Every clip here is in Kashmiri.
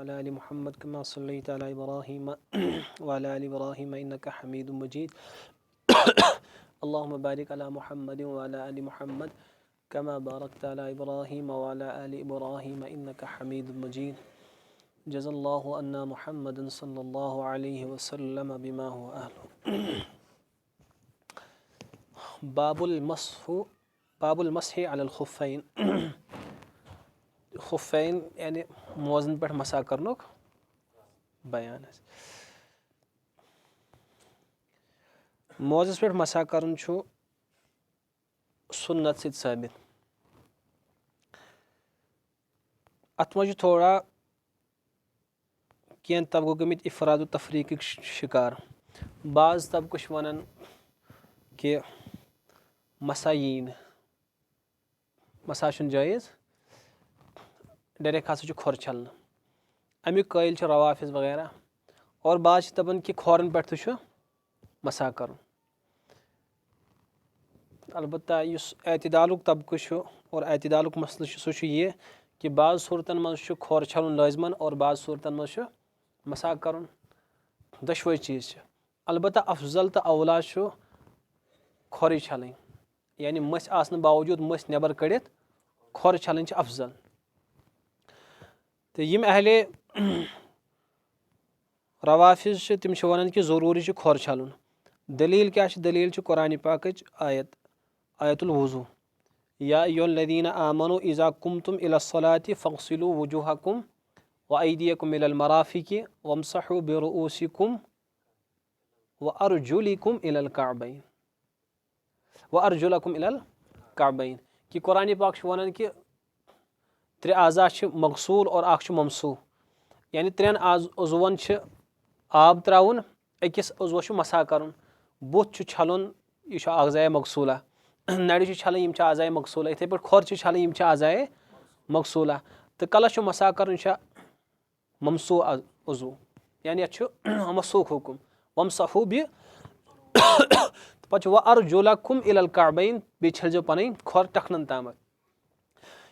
वअला आलि मुहम्मद कमा सल्लैता अला इब्राहीम वअला आलि इब्राहीम इन्नका हमीदुम मजीद। अल्लाहुम्मा बारिक अला मुहम्मद वअला आलि मुहम्मद कमा बारकता अला इब्राहीम वअला आलि इब्राहीम इन्नका हमीदुम मजीद। जज़ल्लाहु अन्ना मुहम्मदन सल्लल्लाहु अलैहि वसल्लम बिमा हुवा अहलु। बाबुल मस्हि अलल खुफ़ैन। खुफ़ैन यानी मोज़न पे मसा करनुक बयान। मोज़स पे मसा करन छु सुन्नत सित साबित। अत मज थोड़ा कें तबको गमित इफराद तफरीक शिकार। बाज़ तबको वनान कि मसा यी मसा जायज़, डायरेक्ट हसा खोर छलन अमुक कयल रवाफिज वगैरह। और बाज़ दपन कि खोरन पे मसा कर। अलबत्ता युस एतदालुक तबको और एतदालुक मसला सह यह कि बाज़ सूरतन मज खोर छलन लाजमन और बाज़ सूरतन मज मसा कर दशवै चीज़। अलबत्ता अफजल तो अवला खोर छलन, यानी मस आसन बावजूद मस नबर कड़ित खोर छलन अफजल। तो यम अहले रवाफिज तिम वन कि ज़रूरी खोर छलन। दलील क्या दलील कुरान पाक आयतुल वज़ू। या अय्युहल्लज़ीना आमनू इज़ा कुमतुम इलस्सलाति फ़ग़सिलू वुजूहकुम व अयदियकुम इलल मराफ़िक़ि वम्सहू बिरुऊसिकुम व अर्जुलिकुम इलल काबैन। कि कुरान पाक वन कि त्रे आज़ा मगसूल और अख ममसूह, यानी त्रेन उज़वन आब त्राउन, अकिस उज़वस मसा कर। बुथ छलन यह अज़ाए मगसूला, नड़ छलन यम अज़ाए मगसूला, इथे पे खोर छलन यम अज़ाए मगसूला। तो कलस मसा कर ममसूह उज़ू, यानी मसूख हुकुम वमसहू बि पे व अर्जुलकुम इलल काबैन, बे छलजो पन खोर टखनन ताम।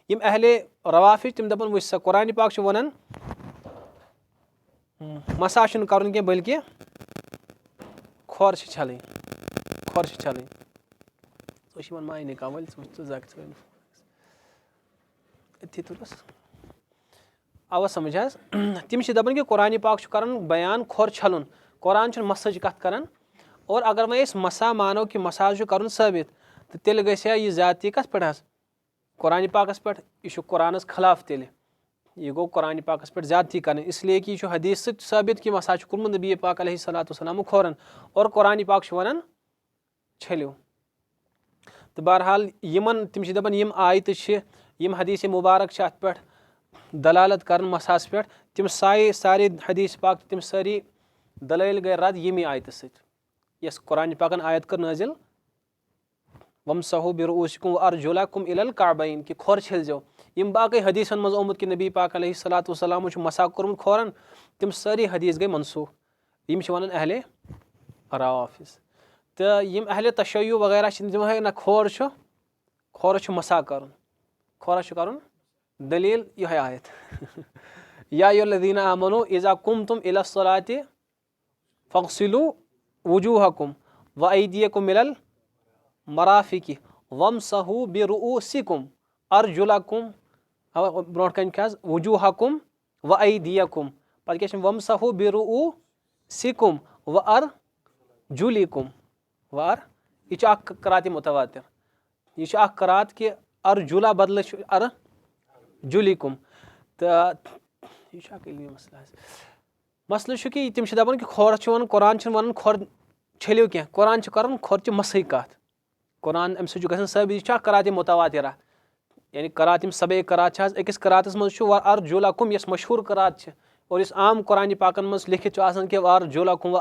यम अहले रवाफिज तिम दपन वुच सा कुरान पाक वनान मसा कर बल्कि खोर छलन मायने कमल अव समझ। तिम दपन कि कुरान पाक कर बयान खोर छलन, कुरान मसज कत कर। और अगर वह मसा मानो कि मसा कर साबित, तो तेल गया यह ज्यादती कस पे कुरान पाकस पे। यह कुरानस खिलाफ तेल यह गो कुरान पाकस पे ज्यादती कर, इसलिए कि यह हदीस साबित कि मसा कोर्मुत नबी पाक अलैहिस्सलाम खोरन और कुरान पाक वन छलो। तो बहरहाल यमन तिम दपन यम आयत यम हदीस मुबारक अत पे दलालत कर मसास पे, तिम सारे हदीस पाक तिम सारी दलाइल गए रद यमी आयत सस कुरान पाकन आयत कर नाजिल वमसहू बिरुऊसिकुम व अर्जुलकुम इलल काबैन कि खोर छलजो। यम बाकी हदीसन मज आमुत कि नबी पाक अलैहिस्सलाम मसा कोर्मुत खोरन, तिम सारी हदीस गई मनसूख। यम वन अहले रवाफिज। तो यम अहले तशय्यु वगैरह ना खोर मसा कर दलील यह आयत या अय्युहल्लज़ीना आमनू इज़ा कुमतुम इलस्सलाति फ़ग़सिलू वुजूहकुम व अयदियकुम इलल मराफ़िक़ि वम्सहू बिरुऊसिकुम अर्जुलकुम ब्रोट कन क्या वुजूहकुम व अयदियकुम पत क्या वम्सहू बिरुऊसिकुम व अर्जुलिकुम यह करात मुतवातिर। यह करात कि अर्जुला बदल अर्जुलिकुम। तो यह मसला कि तिम दपान कि खोर वन कुरान वन खोर छलो क्या, कुरान कर खोर मसई कत। कुरान अम सबित यह करात मुतवातिरा, यानी करात सबे करात अकिस करातस मज व अर्जुलकुम यस मशहूर करात और इस आम कुरान पाकन मज लिखित कि व अर्जुलकुम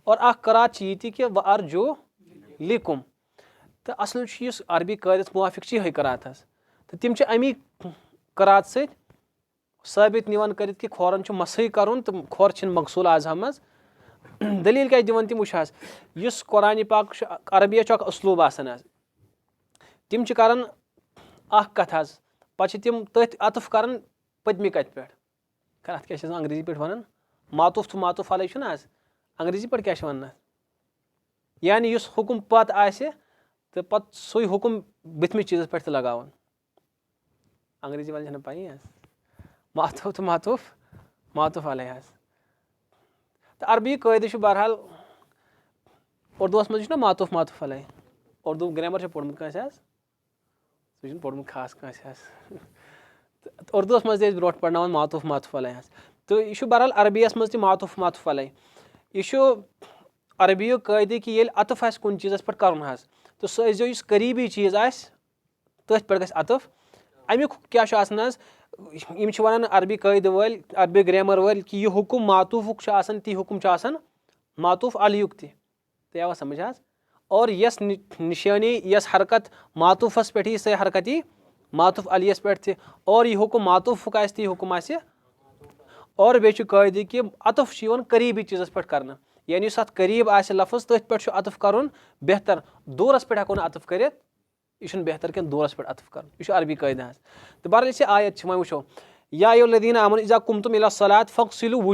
और करात यह कि व अर्जुलिकुम। तो असल अरबी कायदस मुवाफिक यह करात। तो तिम अमी करात साबित निवान कर कि खोरन मसई कर तो खोर मगसूल आज़ा मज। दलील क्या दिवन तिम वुच इस कुरान पाक अरबिया उसलूब आसान तिम कर कथ पे तिम तथ अतफ कर पतमि कथ पे اَتھ کیٛاہ چھِ آسان انگریٖزی پٲٹھۍ وَنان ماتوٗف تہٕ ماتوٗف علیہ چھُنہ حظ انگریٖزی پٲٹھۍ کیٛاہ چھِ وَنان اَتھ یعنی یُس حُکُم پَتہٕ آسہِ تہٕ پَتہٕ سُے حُکُم بٕتھمِس چیٖزَس پٮ۪ٹھ تہِ لگاوُن انگریٖزی والٮ۪ن چھَنہٕ پَیی حظ ماتوٗف تہٕ ماتوٗف علیہ حظ تہٕ عربی قٲیدٕ چھُ بہرحال اُردوٗوَس منٛز چھُنہ ماتوٗف علیہ اُردوٗ گرٛیمَر چھُ پوٚرمُت کٲنٛسہِ حظ سُہ چھُنہٕ پوٚرمُت خاص کٲنٛسہِ حظ تہٕ اُردوٗوَس منٛز تہِ ٲسۍ برونٛٹھ پَرناوان ماتوٗف علیہ حظ تہٕ یہِ چھُ بہرحال عربیَس منٛز تہِ ماتوٗف علیہ یہِ چھُ عربیُک قٲیدٕ کہِ ییٚلہِ اطف آسہِ کُنہِ چیٖزَس پٮ۪ٹھ کَرُن حظ تہٕ سُہ ٲسۍزیو یُس قریٖبی چیٖز آسہِ تٔتھۍ پٮ۪ٹھ گژھِ اطف اَمیُک کیٛاہ چھُ آسان حظ یِم چھِ وَنان عربی قٲیدٕ وٲلۍ عربی گرٛیمَر وٲلۍ کہِ یہِ حُکُم ماتوٗفُک چھُ آسان تی حُکُم چھُ آسان ماتوٗف علیہُک تہِ تہِ آوا سَمٕجھ حظ اور یۄس نِشٲنی یۄس حرکت ماتوٗفَس پٮ۪ٹھ یی سۄے حرکت یی ماتوٗف علیَس پٮ۪ٹھ تہِ اور یہِ حُکُم ماتوٗفُک آسہِ تی حُکُم آسہِ اور بیٚیہِ چھُ قٲیدٕ کہِ اطف چھُ یِوان قریٖبی چیٖزَس پٮ۪ٹھ کَرنہٕ یعنی یُس اَتھ قریٖب آسہِ لفظ تٔتھۍ پٮ۪ٹھ چھُ اطف کَرُن بہتر دوٗرَس پٮ۪ٹھ ہٮ۪کو نہٕ اطف کٔرِتھ یہِ چھُنہٕ بہتر کینٛہہ دوٗرَس پٮ۪ٹھ اطف کَرُن یہِ چھُ عربی قٲیدٕ حظ تہٕ بہرحال یُس یہِ آیت چھِ وۄنۍ وٕچھو یا ایُّہَا آمَنوٗ اِذا قُمتُم اِلی الصَّلَاةِ فَاغْسِلُوا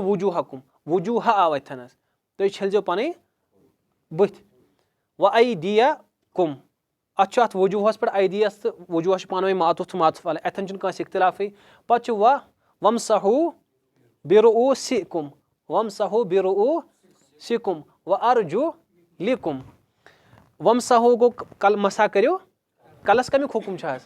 وُجوٗہَکُم وجوٗہا آو اَتھٮ۪ن حظ تُہۍ چھٔلۍزیو پَنٕنۍ بٕتھۍ وَایدِیَکُم اَتھ چھُ اَتھ وجوٗہَس پٮ۪ٹھ ایدیَس تہٕ وجوٗہَس چھُ پانہٕ ؤنۍ ماتوٗف تہٕ ماتوٗف علیہ اَتھٮ۪ن چھُنہٕ کٲنٛسہِ اختِلافٕے پَتہٕ چھُ وَمسَحوٗ بِرُعوٗسِکُم وَأَرْجُلِکُم وَمسَحوٗ گوٚو مَسح کٔرِو کَلَس کَمیُک حُکُم چھُ حظ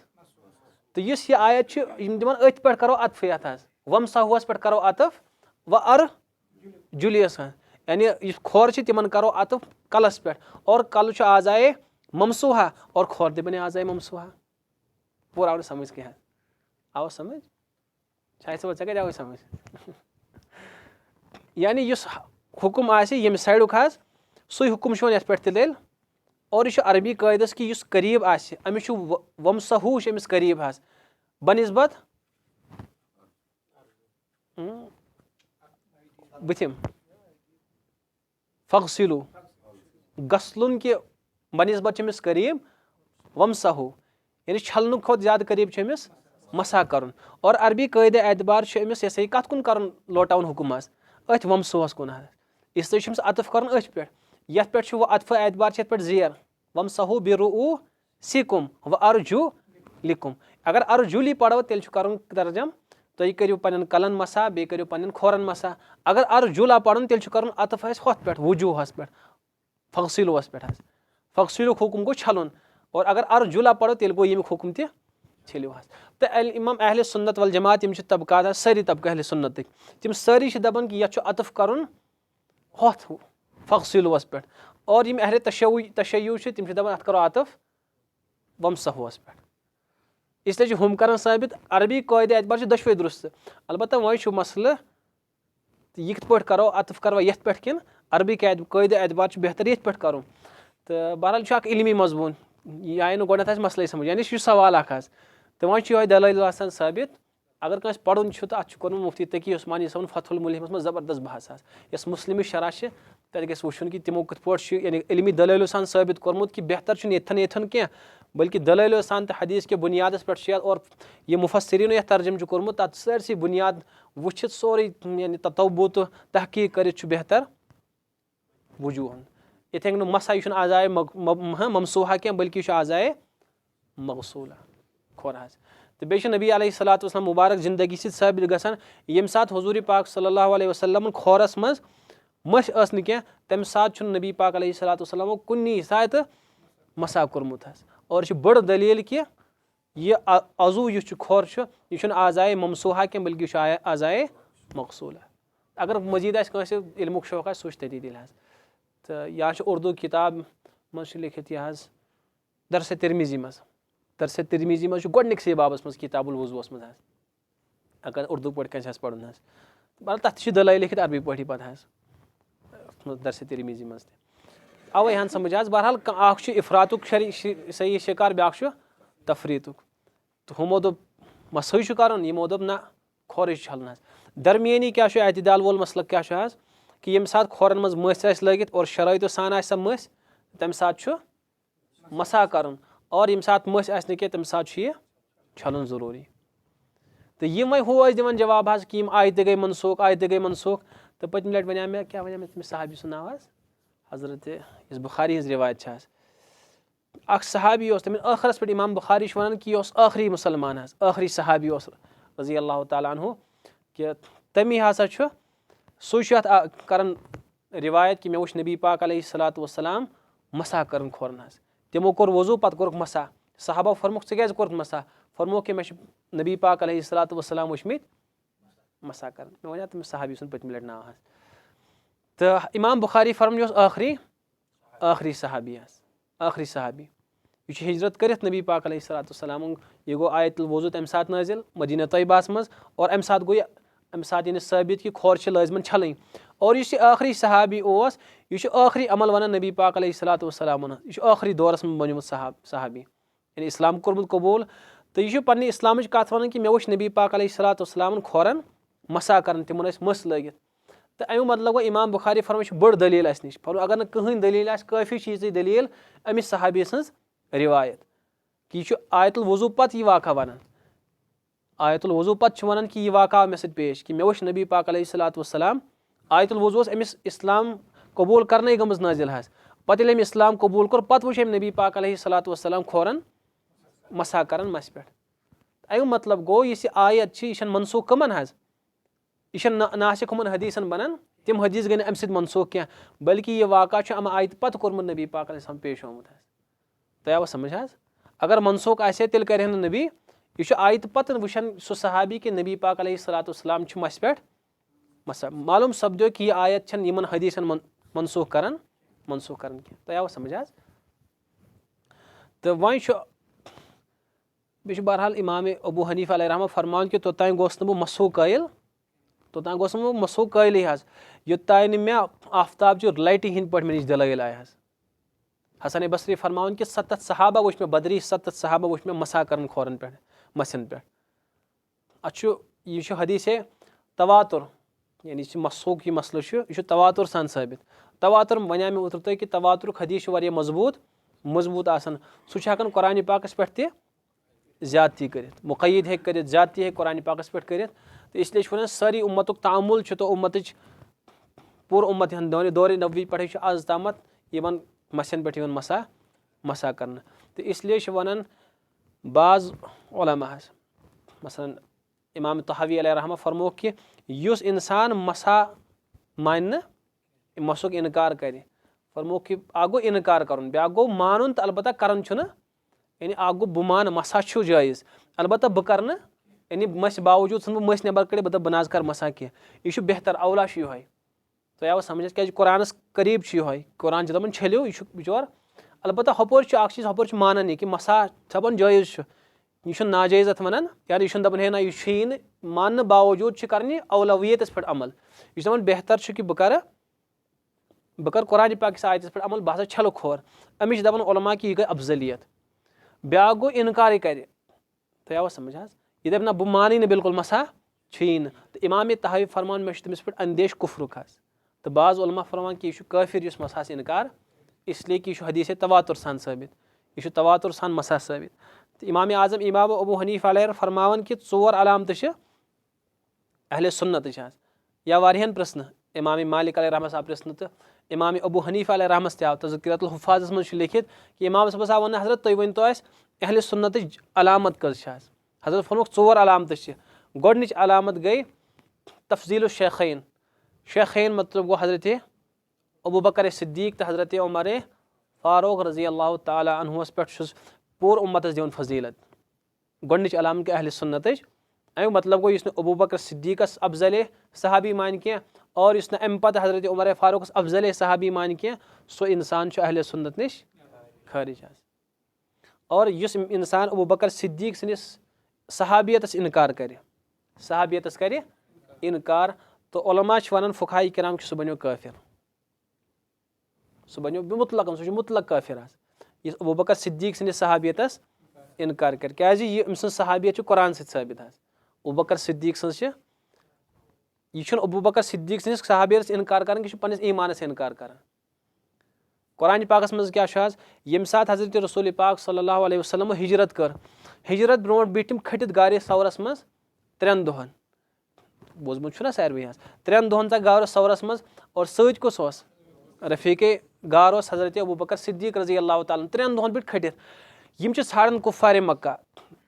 تہٕ یُس یہِ آیت چھِ یِم دِوان أتھۍ پٮ۪ٹھ کَرو اطفٕے اَتھ حظ وَمسَحوٗوَس پٮ۪ٹھ کَرو اطف وَأَرْجُلِیَس حظ یعنی یُس کھۄر چھِ تِمن کَرو اطف کَلَس پٮ۪ٹھ اور کَلہٕ چھُ آزایے ممسوٗحا اور کھۄر تہِ بَنے آزایے ممسوٗحا پوٗرٕ آو نہٕ سَمٕجھ کینٛہہ آوا سَمٕجھ شاید صٲب ژےٚ کَتہِ آوٕے سَمٕجھ یعنی یُس حُکُم آسہِ ییٚمہِ سایڈُک حظ سُے حُکُم چھُ یِوان یَتھ پٮ۪ٹھ تہِ تیٚلہِ اور یہِ چھُ عربی قٲیدَس کہِ یُس قریٖب آسہِ أمِس چھُ وَمسَحوٗ چھُ أمِس قریٖب حظ بَنسبت بٕتھِم فَغسِلوٗ گژھلُن کہِ بَنسبت چھِ أمِس قریٖب وَمسَحوٗ یعنی چھَلنہٕ کھۄتہٕ زیادٕ قریٖب چھُ أمِس مَسح کَرُن اور عربی قٲیدٕ اعتبار چھُ أمِس یہِ ہسا یہِ کَتھ کُن کَرُن لوٹاوُن حُکُم حظ أتھۍ وَمسوٗہَس کُن حظ اِسلیے چھُ أمِس اطف کَرُن أتھۍ پٮ۪ٹھ یَتھ پٮ۪ٹھ چھُ وۄنۍ اطفہٕ اعتبار چھِ یَتھ پٮ۪ٹھ زیر وَمسَحوٗ بِرُعوٗسِکُم وَأَرْجُلِکُم اگر اَرجُلی پَرو تیٚلہِ چھُ کَرُن ترجم تُہۍ کٔرِو پنٛنٮ۪ن کَلَن مَسح بیٚیہِ کٔرِو پنٛنٮ۪ن کھۄرَن مَسح اگر اَرجُلا پَرُن تیٚلہِ چھُ کَرُن اطف اَسہِ ہۄتھ پٮ۪ٹھ وجوٗہَس پٮ۪ٹھ فَغسِلوٗوَس پٮ۪ٹھ حظ فَغسِلوٗک حُکُم گوٚو چھَلُن اور اگر اَرجُلا پَرو تیٚلہِ گوٚو ییٚمیُک حُکُم تہِ چھٔلِو حظ تہٕ اِمام اہلِ سُنت والجماعت یِم چھِ طبقات حظ سٲری طبقہٕ اہلِ سُنتٕکۍ تِم سٲری چھِ دَپان کہِ یَتھ چھُ اطف کَرُن ہۄتھ فَغسِلوٗوَس پٮ۪ٹھ اور یِم اہلِ تشیوٗ چھِ تِم چھِ دَپان اَتھ کَرو اطف وَمسَحوٗوَس پٮ۪ٹھ اِسلیے چھِ ہُم کَران ثٲبِت عربی قٲیدٕ اعتبار چھِ دۄشوَے درُستہٕ البتہ وۄنۍ چھُ مَسلہٕ تہٕ یہِ کِتھ پٲٹھۍ کَرو اطف کَروا یَتھ پٮ۪ٹھ کِنہٕ عربی قٲیدٕ اعتبار چھُ بہتر ییٚتھۍ پٮ۪ٹھ کَرُن تہٕ بہرحال چھُ اکھ علمی مضموٗن یہِ آیہِ نہٕ گۄڈنٮ۪تھ اَسہِ مَسلے سَمٕجھ یعنی یہِ چھُ سوال اکھ حظ تہٕ وۄنۍ چھُ یِہوے دلٲیل آسان ثٲبِت اگر کٲنٛسہِ پَرُن چھُ تہٕ اَتھ چھُ کوٚرمُت مُفتی تقی عثمانی صٲبن فتح الملہمَس منٛز زبردست بحث حظ یۄس مُسلِمٕچ شرح چھِ تَتہِ گژھِ وٕچھُن کہِ تِمو کِتھ پٲٹھۍ چھُ یعنی علمی دلٲیلو سان ثٲبِت کوٚرمُت کہِ بہتر چھُنہٕ ییٚتھٮ۪ن کینٛہہ بٔلکہِ دلٲیلو سان تہٕ حدیٖث کہِ بُنیادَس پٮ۪ٹھ چھُ اور یہِ مُفسریٖنو یَتھ ترجُمہٕ چھُ کوٚرمُت تَتھ سٲرسٕے بُنیاد وٕچھِتھ سورُے یعنی تَتوبوٗ تہٕ تحقیٖق کٔرِتھ چھُ بہتر وجوٗہن یِتھٕے کٔنۍ مَسح یہِ چھُنہٕ آزایے ممسوٗحا کینٛہہ بٔلکہِ یہِ چھُ آزایے مغسوٗلا کھۄر حظ تہٕ بیٚیہِ چھُ نبی علیہ صلاتُ وسلام مُبارک زندگی سۭتۍ ثٲبِت گژھان ییٚمہِ ساتہٕ حضوٗرِ پاک صلی اللہُ علیہ وسلمن کھۄرَس منٛز مٔسۍ ٲس نہٕ کینٛہہ تَمہِ ساتہٕ چھُنہٕ نبی پاک علیہ صلاتُ وسلامو کُنی ساتہٕ مَسح کوٚرمُت حظ اور یہِ چھِ بٔڑ دٔلیٖل کہِ یہِ عضوٗ یُس چھُ کھۄر چھُ یہِ چھُنہٕ آزایے ممسوٗحا کینٛہہ بٔلکہِ یہِ چھُ آزایے مغسوٗلا اگر مٔزیٖد آسہِ کٲنٛسہِ علمُک شوق آسہِ سُہ وٕچھِ تٔتی تیٚلہِ حظ تہٕ یا چھُ اُردو کِتاب منٛز چھُ لیکھِتھ یہِ حظ درسے تِرمیٖزی منٛز درسے تِرمیٖزی منٛز چھُ گۄڈنِکسٕے بابَس منٛز کِتاب الوضوٗوَس منٛز حظ اگر اُردو پٲٹھۍ کٲنٛسہِ آسہِ پَرُن حظ مطلب تَتھ تہِ چھِ دلٲیل لیکھِتھ عربی پٲٹھی پَتہٕ حظ درسے تِرمیٖزی منٛز تہِ اَوَے ہن سَمٕجھ حظ بہرحال اکھ چھُ اِفراتُک صحیح شِکار بیٛاکھ چھُ تفریٖتُک تہٕ ہُمو دوٚپ مَسحٕے چھُ کَرُن یِمو دوٚپ نہ کھۄرٕے چھُ چھَلُن حظ درمیٲنی کیٛاہ چھُ اعتِدال وول مَسلہٕ کیٛاہ چھُ حظ کہِ ییٚمہِ ساتہٕ کھۄرَن منٛز مٔسۍ آسہِ لٲگِتھ اور شرٲیطو سان آسہِ سۄ مٔسۍ تَمہِ ساتہٕ چھُ مَسح کَرُن اور ییٚمہِ ساتہٕ مٔسۍ آسہِ نہٕ کینٛہہ تَمہِ ساتہٕ چھُ یہِ چھَلُن ضروٗری तो यिمے हु ٲسۍ دِوان جواب حظ کہ یِم آیتہِ گٔے منسوخ آیتہِ گٔے منسوخ تہٕ پٔتمہِ لٹہِ وَنیٛاو مےٚ کیٛاہ وَنیٛاو مےٚ تٔمِس صحابی سُنٛد ناو حظ حضرت یُس بُخاری ہِنٛز رِوایت چھِ حظ اکھ صحابی اوس تٔمِس ٲخرس پٮ۪ٹھ اِمام بُخاری چھُ وَنان کہِ یہِ اوس ٲخری مُسلمان حظ ٲخری صحابی اوس رضی اللہ تعالیٰ عنہ کہِ تٔمی ہسا چھُ سُے چھُ اَتھ کران رِوایت کہِ مےٚ وٕچھ نبی پاک علیہ الصلاتُ وسلام مسا کران کھۄرن حظ تِمو کوٚر وضوٗ پتہٕ کوٚرُکھ مسا صحابو فرموکھ ژٕ کیازِ کوٚرُتھ مسا فرموکھ کہِ مےٚ چھُ نبی پاک علیہ الصلاتُ وسلام وٕچھمٕتۍ مسا کران مےٚ وَنیٛاو تٔمِس صحابی سُنٛد پٔتمہِ لٹہِ ناو حظ تہٕ اِمام بُخاری فرمان یہِ اوس ٲخری صحابی حظ ٲخری صحابی یہِ چھُ ہجرت کٔرِتھ نبی پاک علیہ الصلاتُ وسلامُن یہِ گوٚو آیت الوضوٗ تَمہِ ساتہٕ نٲزِل مدیٖنہ طیبہس منٛز اور اَمہِ ساتہٕ گوٚو یہِ اَمہِ ساتہٕ یہِ نہٕ ثٲبت کہِ کھۄر چھِ لٲزمَن چھلٕنۍ اور یُس یہِ ٲخری صحابی اوس یہِ چھُ ٲخری عمل وَنان نبی پاک علیہ الصلاتُ وسلامُن یہِ چھُ ٲخری دورس منٛز بنیومُت صحابی یعنی اِسلام کوٚرمُت قبوٗل تہٕ یہِ چھُ پننہِ اِسلامٕچ کتھ وَنان کہِ مےٚ وٕچھ نبی پاک علیہ الصلاتُ وسلامُن کھۄرن مسا کران تِمن ٲسۍ مٔس لٲگِتھ تہٕ اَمیُک مطلب گوٚو اِمام بُخاری فرمان یہِ چھِ بٔڑ دٔلیٖل اَسہِ نِش اگر نہٕ کٕہٕنۍ دٔلیٖل آسہِ کٲفی چھِ یِژٕے دٔلیٖل أمِس صحابی سٕنٛز رِوایت کہِ یہِ چھُ آیت الوضوٗ پتہٕ یہِ واقعہ وَنان آیت الوضوٗ پتہٕ چھُ وَنان کہِ یہِ واقعہ آو مےٚ سۭتۍ پیش کہِ مےٚ وٕچھ نبی پاک علیہ الصلاتُ وسلام آیت الوضوٗ ٲس أمِس اِسلام قبوٗل کرنَے گٔمٕژ نٲزِل حظ پتہٕ ییٚلہِ أمۍ اِسلام قبوٗل کوٚر پتہٕ وٕچھ أمۍ نبی پاک علیہ الصلاتُ وسلام کھۄرن مسا کران مسہِ پٮ۪ٹھ اَمیُک مطلب گوٚو یُس یہِ آیت چھِ یہِ چھنہٕ منسوٗخ کٕمن حظ یہِ چھنہٕ ناسِخ ہُمن حدیٖثن بنان تِم حدیٖث گٔے نہٕ اَمہِ سۭتۍ منسوٗخ کینٛہہ بلکہِ یہِ واقعہ چھُ اَمہِ آیتہِ پتہٕ کوٚرمُت نبی پاک علیہ السلام پیش آمُت حظ تۄہہِ آوا سمجھ حظ اگر منسوٗخ آسہِ ہے تیٚلہِ کرِ ہن نہٕ نبی یہِ چھُ آیتہِ پتہٕ وٕچھان سُہ صحابی کہِ نبی پاک علیہ الصلاتُ وسلام چھُ مسہِ پٮ۪ٹھ مسا معلوٗم سپدیو کہِ یہِ آیت چھنہٕ یِمن حدیٖثن منسوٗخ کران کینٛہہ تۄہہِ آوا سمجھ حظ تہٕ وۄنۍ چھُ بیٚیہِ چھُ بہرحال اِمامِ ابوٗ حنیٖفہ علیہ رحمٰن فرماوان کہِ توٚتانۍ گوٚژھ نہٕ بہٕ مسوٗق قٲیلٕے حظ یوٚتانۍ نہٕ مےٚ آفتابچہِ لٹہِ ہِنٛدۍ پٲٹھۍ مےٚ نِش دلٲیل آیہِ حظ حسنِ بصری فرماوان کہِ 7 صحابہ وٕچھ مےٚ بدری 7 صحابہ وٕچھ مےٚ مسا کران کھۄرن پٮ۪ٹھ مسٮ۪ن پٮ۪ٹھ اَتھ چھُ یہِ چھُ حدیٖثے تواتُر یعنی یہِ مسوٗق یہِ مسلہٕ چھُ یہِ چھُ تواتُر سان ثٲبت تواتُر وَنیٛاو مےٚ اوترٕ تۄہہِ کہِ تواتُرُک حدیٖث چھُ واریاہ مضبوٗط آسان سُہ چھُ ہٮ۪کان قۄرانہِ پاکس پٮ۪ٹھ تہِ زیادتی کٔرِتھ مُقید ہیٚکہِ کٔرِتھ زیادتی ہیٚکہِ قۄرانہِ پاکس پٮ۪ٹھ کٔرِتھ تہٕ اِسلیے چھُ وَنان سٲری اُمتُک تعامُل چھُ تہٕ اُمتٕچ پوٗرٕ اُمت دورِ نبوی پٮ۪ٹھٕے چھُ آز تامَتھ یِمن مسٮ۪ن پٮ۪ٹھ یِوان مسا کرنہٕ تہٕ اِسلیے چھِ وَنان بعض عُلما حظ مثلاً اِمام طحاوی علیہ رحمٰن فرمووُکھ کہِ یُس اِنسان مسا مانہِ نہٕ مسُک اِنکار کرِ فرمووُکھ کہِ اکھ گوٚو اِنکار کرُن بیاکھ گوٚو مانُن تہٕ البتہ کران چھُنہٕ یعنی اکھ گوٚو بہٕ مانہٕ مسا چھُ جٲیِز البتہ بہٕ کرٕ نہٕ یعنی مٔسۍ باوجوٗد ژھٕنہٕ بہٕ مٔسۍ نٮ۪بر کٔڑِتھ بہٕ دَپہٕ بہٕ نہ حظ کرٕ مسا کینٛہہ یہِ چھُ بہتر اولا چھُ یِہوے تۄہہِ آوٕ سمجھ کیازِ قۄرانس قریٖب چھُ یِہوے قۄران چھُ دپان چھٔلِو یہِ چھُ بِچور البتہ ہُپٲرۍ چھُ اکھ چیٖز ہُپٲرۍ چھُ مانان یہِ کہِ مسا چھُ دپان جٲیِز چھُ یہِ چھُنہٕ ناجٲیز اَتھ وَنان یعنی یہِ چھُنہٕ دَپان ہے نہ یہِ چھُیی نہٕ ماننہٕ باوجوٗد چھِ کران یہِ اولویتس پٮ۪ٹھ عمل یہِ چھُ دَپان بہتر چھُ کہِ بہٕ کرٕ قۄرانہِ پاک کِس آیتس پٮ۪ٹھ عمل بہٕ ہسا چھلہٕ کھۄر أمِس چھِ دپان عُلما کہِ یہِ گٔے افضلیت بیاکھ گوٚو اِنکارٕے کرِ تۄہہِ آوا سمجھ حظ یہِ دپہِ نہ بہٕ مانٕے نہٕ بِلکُل مسا چھُیی نہٕ تہٕ اِمامِ طحاوی فرمان مےٚ چھُ تٔمِس پٮ۪ٹھ اندیش کُفرُک حظ تہٕ بعض عُلما فرمان کہِ یہِ چھُ کٲفِر یُس مساہس اِنکار اسلیے کہِ یہِ چھُ حدیٖثے تواتُر سان ثٲبت یہِ چھُ تواتُر سان مسا ثٲبت تہٕ اِمامِ اعظم اِمام ابوٗ حنیٖفہ علیہ فرماوان کہِ 4 علامتہٕ چھِ اہلِ سُنتٕچ حظ یا واریاہن پرژھنہٕ اِمامِ مالِک علیہ رحمس آو پرژھنہٕ تہٕ اِمامِ ابوٗ حنیٖفہ علیہ رحمس تہِ آو تذکرۃ الحفاظس منٛز چھُ لیکھِتھ کہِ اِمام صٲبس آو وننہٕ حضرت تُہۍ ؤنۍتو اَسہِ اہلِ سُنتٕچ علامت کٔژ چھِ حظ حضرت فرمووُکھ 4 علامتہٕ چھِ گۄڈٕنِچ علامت گٔے تفضیٖل الشیخین مطلب گوٚو حضرتِ ابوٗ بکر صدیٖق تہٕ حضرتِ عمر فاروق رضی اللہ تعالیٰ عنہُوس پٮ۪ٹھ چھُس پوٗرٕ اُمتس دِوان فضیٖلت گۄڈٕنِچ علامت گٔے اہلِ سُنتٕچ اَمیُک مطلب گوٚو یُس نہٕ ابوٗ بکر صدیٖقس افضلے صحابی مانہِ کینٛہہ اور یُس نہٕ اَمہِ پتہٕ حضرتِ عمر فاروقس افضلے صحابی مانہِ کینٛہہ سُہ اِنسان چھُ اہلِ سُنت نِش خٲرج حظ اور یُس اِنسان ابوٗ بکر صدیٖق سٕنٛدِس صحابیتس اِنکار کرِ اِنکار تہٕ عُلما چھِ ونان فُقہاء کِرام کہِ سُہ بنیو کٲفِر سُہ بنیو مُطلقن سُہ چھُ مُطلق کٲفِر حظ یُس ابوٗ بکر صدیٖق سٕنٛدِس صحابیتس اِنکار کرِ کیازِ یہِ أمۍ سٕنٛز صحابیت چھِ قۄران سۭتۍ ثٲبت حظ ابوٗ بکر صدیٖق سٕنٛز چھِ یہِ چھُنہٕ ابوٗ بکر صدیٖق سٕنٛدِس صحابیتس اِنکار کران یہِ چھُ پننِس ایٖمانس اِنکار کران قۄرانہِ پاکس منٛز کیاہ چھُ حظ ییٚمہِ ساتہٕ حضرتِ رسوٗلِ پاک صلی اللہ علیہ وسلم ہجرت کٔر ہجرت برونٛٹھ بیٖٹھۍ تِم کھٔٹِتھ غارِ ثورس منٛز 3 دۄہَن بوٗزمُت چھُنہ ساروٕے حظ 3 دۄہَن ژاو غارِ ثورَس منٛز اور سۭتۍ کُس اوس رفیٖقے غار اوس حضرت ابوٗبکر صدیٖق رضی اللہ تعالیٰ 3 دۄہَن پٮ۪ٹھ کھٔٹِتھ یِم چھِ ژھانڈان کُفارِ مکہ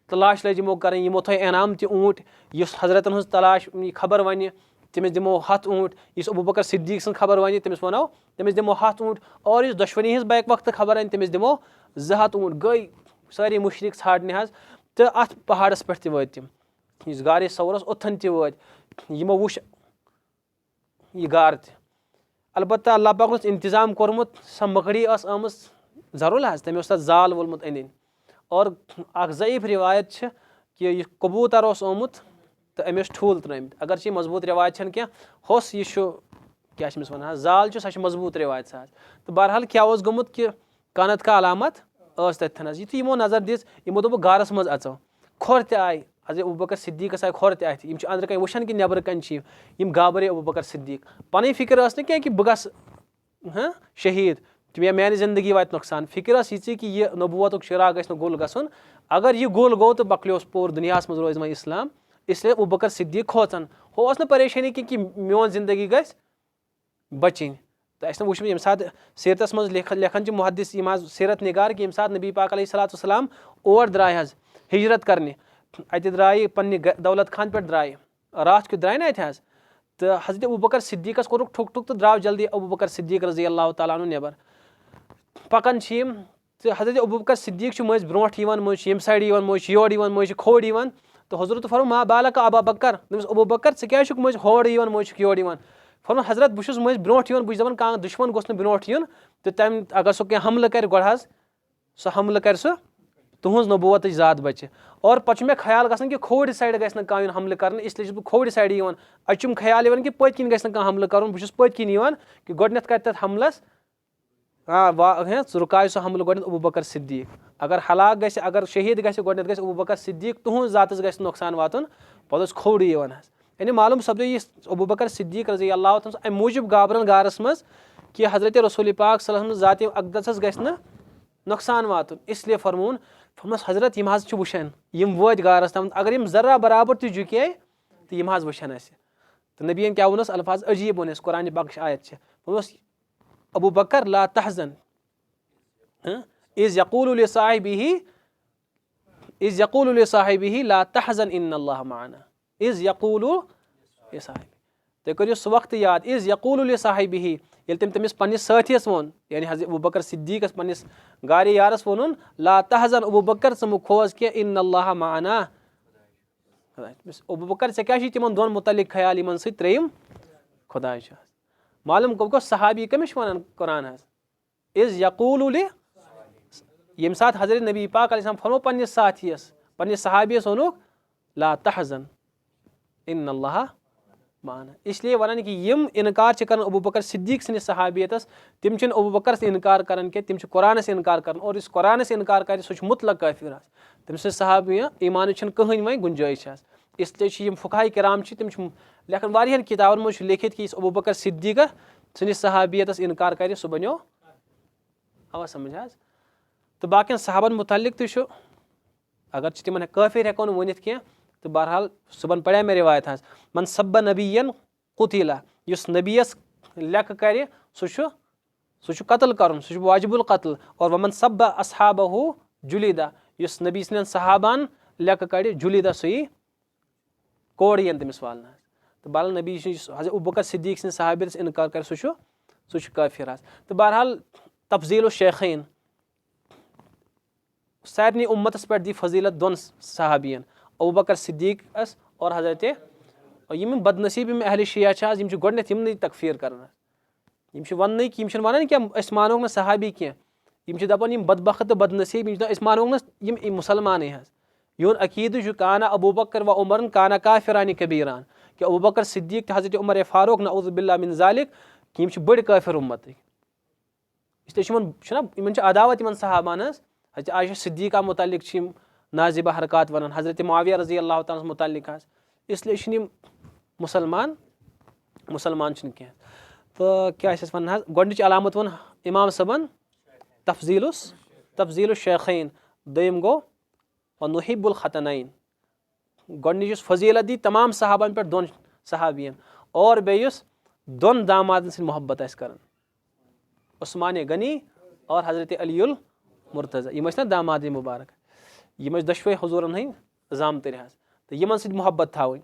تلاش لٔج یِمو کَرٕنۍ یِمو تھٲے انعام تہِ اوٗنٛٹۍ یُس حضرتن ہٕنٛز تلاش خبر وَنہِ تٔمِس دِمو 100 اوٗنٛٹۍ یُس ابوٗبکر صدیٖق سٕنٛز خبر وَنہِ تٔمِس وَنو تٔمِس دِمو 100 اوٗنٛٹۍ اور یُس دۄشوٕنی ہِنٛز بیکہِ وقتہٕ خبر اَنہِ تٔمِس دِمو 200 اوٗنٛٹۍ گٔے سٲری مُشرِق ژھانڈنہِ حظ تہٕ اَتھ پہاڑَس پٮ۪ٹھ تہِ وٲتۍ تِم یُس غارِ ثور اوس اوٚتھَن تہِ وٲتۍ یِمو وٕچھ یہِ غار تہِ البتہ اللہ پاکَن اوس اِنتظام کوٚرمُت سۄ مٔکٕرۍ ٲس آمٕژ ضروٗر حظ تٔمۍ اوس تَتھ زال وولمُت أنٛدۍ أنٛدۍ اور اَکھ ضعیٖف رِوایت چھِ کہِ یہِ کبوٗتر اوس آمُت تہٕ أمۍ ٲسۍ ٹھوٗل ترٛٲمٕتۍ اگر چھِ یہِ مضبوٗط رِوایت چھَنہٕ کینٛہہ ہوٚس یہِ چھُ کیٛاہ چھِ أمِس وَنان حظ زال چھُ سۄ چھِ مضبوٗط رِوایت سۄ حظ تہٕ بہرحال کیٛاہ اوس گوٚمُت کہِ کانت کا علامت ٲس تَتھٮ۪ن حظ یُتھُے یِمو نظر دِژ یِمو دوٚپُکھ غارَس منٛز اَژو کھۄر تہِ آیہِ حضرت ابوٗبکر صدیٖقس آیہِ کھۄر تہِ اَتھِ یِم چھِ أنٛدرٕ کَنۍ وٕچھان کہِ نٮ۪برٕ کَنۍ چھِ یِم گابرے ابوٗبکر صدیٖق پَنٕنۍ فِکِر ٲس نہٕ کینٛہہ کہِ بہٕ گژھٕ شہیٖد میٛانہِ زندگی واتہِ نۄقصان فِکِر ٲس یِژٕے کہِ یہِ نبوٗوتُک چِراغ گژھِ نہٕ گوٚل گژھُن اگر یہِ گوٚل گوٚو تہٕ مۄکلیوس پوٗرٕ دُنیاہَس منٛز روزِ وۄنۍ اِسلام اِسلیے ابوٗبکر صدیٖق کھوژان ہُہ اوس نہٕ پریشٲنی کینٛہہ کہِ میون زندگی گژھِ بَچِنۍ تہٕ اَسہِ نہٕ وٕچھمُت ییٚمہِ ساتہٕ سیٖرتَس منٛز لیکھان چھِ محدِث یِم حظ سیٖرت نِگار کہِ ییٚمہِ ساتہٕ نبی پاک علیہ صلاتُ وسلام اور درٛاے حظ ہِجرت کَرنہِ اَتہِ درٛایہِ پنٛنہِ دولت خان پٮ۪ٹھ درٛایہِ راتھ کیُتھ درٛاے نہ اَتہِ حظ تہٕ حضرت ابوٗبکر صدیٖقس کوٚرُکھ ٹھُک ٹھُک تہٕ درٛاو جلدی ابوٗبکر صدیٖق رضی اللہ تعالیٰ عنہ نٮ۪بر پَکان چھِ یِم تہٕ حضرت ابوٗبکر صدیٖق چھُ مٔنٛزۍ برونٛٹھ یِوان مٔنٛزۍ چھِ ییٚمہِ سایڈٕ یِوان مٔنٛزۍ چھِ یورٕ یِوان مٔنٛزۍ چھِ کھوٚوٕرۍ یِوان تہٕ حضرت فرموو ما بالکا ابا بکر دوٚپمَس ابوٗبکر ژٕ کیٛازِ چھُکھ مٔنٛزۍ ہورٕ یِوان مٔنٛزۍ چھُکھ یورٕ یِوان فرمووُن حضرت بہٕ چھُس مٔنٛزۍ برونٛٹھ یِوان بہٕ چھُس دَپان کانٛہہ دُشمن گوٚژھ نہٕ برونٛٹھ یُن تہٕ تَمہِ اگر سُہ کینٛہہ حملہٕ کَرِ گۄڈٕ حظ سُہ حملہٕ کَرِ سُہ تُہٕنٛز نبوٗوتٕچ ذات بَچہِ اور پَتہٕ چھُ مےٚ خیال گژھان کہِ کھووٕرِ سایڈٕ گژھِ نہٕ کانٛہہ یُن حملہٕ کَرنہٕ اِسلیے چھُس بہٕ کھووٕرِ سایڈٕ یِوان اَتہِ چھُم خیال یِوان کہِ پٔتۍ کِنۍ گژھِ نہٕ کانٛہہ حملہٕ کَرُن بہٕ چھُس پٔتۍ کِنۍ یِوان کہِ گۄڈنٮ۪تھ کَرِ تَتھ حملَس ژٕ رُکاو سُہ حملہٕ گۄڈنٮ۪تھ ابوٗبکر صدیٖق اگر ہلاک گژھِ اگر شہیٖد گژھِ گۄڈنٮ۪تھ گژھِ ابوٗبکر صدیٖق تُہٕنٛز ذاتَس گژھِ نہٕ نۄقصان واتُن پَتہٕ اوس کھووٕرِ یِوان حظ یعنی معلوٗم سَپدے یہِ ابوٗبکر صدیٖق رضی اللہ تعالیٰ اَمہِ موٗجوٗب گابران غارَس منٛز کہِ حضرت رسوٗلِ پاک صلی اللہ علیہ وسلم ذاتِ اقدسَس گژھِ نہٕ نۄقصان واتُن اِسلیے فرمووُن حضرت یِم حظ چھِ وٕچھان یِم وٲتۍ غارَس تام اگر یِم ذرا برابر تہِ جُکے تہٕ یِم حظ وٕچھن اَسہِ تہٕ نبیَن کیٛاہ ووٚنُس الفاظ عجیٖب ووٚن اَسہِ قرآنہِ پاکٕچ آیت چھِ ووٚنُس ابوٗبکر لا تحزن اِز یقوٗلُ لِصاحِبِہِ لا تحزن اِنَّ اللّٰهَ مَعَنَا اِز یقوٗلُ لِصاحِبِہِ تُہۍ کٔرِو سُہ وقتہٕ یاد اِز یقوٗلُ لِصاحِبِہِ ییٚلہِ تٔمۍ تٔمِس پنٛنِس سٲتھیَس ووٚن یعنی حضرت ابوٗبکر صدیٖقس پنٛنِس غارِ یارس ووٚنُن لا تحزن ابوٗبکر ژٕ مہٕ کھوژ کینٛہہ اِنَّ اللّٰهَ مَعَنَا ابوٗبکر ژےٚ کیٛاہ چھُے تِمن دۄن مُتعلِق خیال یِمن سۭتۍ ترٛیٚیِم خۄداے چھُ حظ معلوٗم گوٚو صحابی کٔمِس چھِ وَنان قرآن حظ اِز یقوٗلُ ییٚمہِ ساتہٕ حضرت نبی پاک علیہ السلام فرموو پنٛنِس ساتھیَس پنٛنِس صحابیَس ووٚنُکھ لا تحزن اِنَّ اللّٰهَ مَعَنَا اِسلیے وَنان کہِ یِم اِنکار چھِ کران ابوٗبکر صدیٖق سٕنٛدِس صحابیتَس تِم چھِنہٕ ابوٗبکرس اِنکار کران کینٛہہ تِم چھِ قرآنَس اِنکار کران اور یُس قرآنَس اِنکار کرِ سُہ چھُ مُطلق کٲفِر حظ تٔمۍ سٕنٛدۍ صحابی ایٖمانٕچ چھِنہٕ کٕہٕنۍ وۄنۍ گُنجٲیِش حظ اِسلیے چھِ یِم فُقہاے کِرام چھِ تِم چھِ لیکھان واریاہن کِتابَن منٛز چھُ لیکھِتھ کہِ یُس ابوٗبکر صدیٖقہ سٕنٛدِس صحابیتَس اِنکار کرِ سُہ بنیو اَوا سَمجھ حظ تہٕ باقین صحابن مُتعلِق تہِ چھُ اگر چھِ تِمن کٲفِر ہٮ۪کو نہٕ ؤنِتھ کینٛہہ تہٕ بہرحال صُبحن پرے مےٚ رِوایت حظ من سبّ نبیَن قُتِلَ یُس نبیَس لیٚکھٕ کرِ سُہ چھُ قتل کرُن سُہ چھُ واجِبُ القتل اور ومن سبّ اصحابہُ جُلیٖدا یُس نبی سٕنٛدٮ۪ن صحابن لیٚکھٕ کڑِ جُلیٖدا سُہ یی کورِ یِن تٔمِس والنہٕ حظ تہٕ بہرحال نبی یُس حضرت ابوٗبکر صدیٖق سٕنٛدِس صحابیتَس اِنکار کرِ سُہ چھُ کٲفِر حظ تہٕ بہرحال تفضیٖل الشیخین سارنٕے اُمتس پٮ۪ٹھ دی فضیٖلت دۄن صحابین ابوٗبکر صدیٖقس اور حضرتِ یِم بدنصیٖب یِم اہلِ شِیعہ چھِ حظ یِم چھِ گۄڈٕنٮ۪تھ یِمنٕے تکفیٖر کران حظ یِم چھِ وننٕے کہِ یِم چھِنہٕ ونان کینٛہہ أسۍ مانوکھ نہٕ صحابی کینٛہہ یِم چھِ دپان یِم بدبخت تہٕ بدنصیٖب یِم چھِ دپان أسۍ مانوکھ نہٕ یِم مُسلمانٕے حظ یِہُنٛد عقیٖدٕ چھُ کانا ابوٗبکر و عمرن کانا کافِرانہِ کبیٖران کہِ ابوٗبکر صدیٖق تہٕ حضرتِ عمر فاروق نعوذ باللہ من ذالِک کہِ یِم چھِ بٔڑۍ کٲفِر اُمتٕکۍ اِسلیے چھِ یِمن چھُنہ یِمن چھِ عداوت یِمن صحابن حظ حضرتِ عایشہ صدیٖقہ مُتعلِق چھِ یِم نازِبہ حرکات ونان حضرتِ معاویہ رضی اللہ تعالیٰ ہس مُتعلِق حظ اِسلیے چھِنہٕ یِم مُسلمان چھِنہٕ کینٛہہ تہٕ کیٛاہ ٲسۍ أسۍ ونان حظ گۄڈنِچ علامت ووٚن اِمام صٲبن تفضیٖل الشیخین دوٚیِم گوٚو ونُحب الختنین گۄڈنِچ یُس فضیٖلت دی تمام صحابن پٮ۪ٹھ 2 صحابیَن اور بیٚیہِ یُس 2 دامادن سۭتۍ محبت آسہِ کران عثمان غنی اور حضرت علی المرتضیٰ یِم ٲسۍ نا دامادِ مُبارک یِم ٲسۍ دۄشوَے حضوٗرن ہٕنٛدۍ زامتٕرۍ حظ تہٕ یِمن سۭتۍ محبت تھاوٕنۍ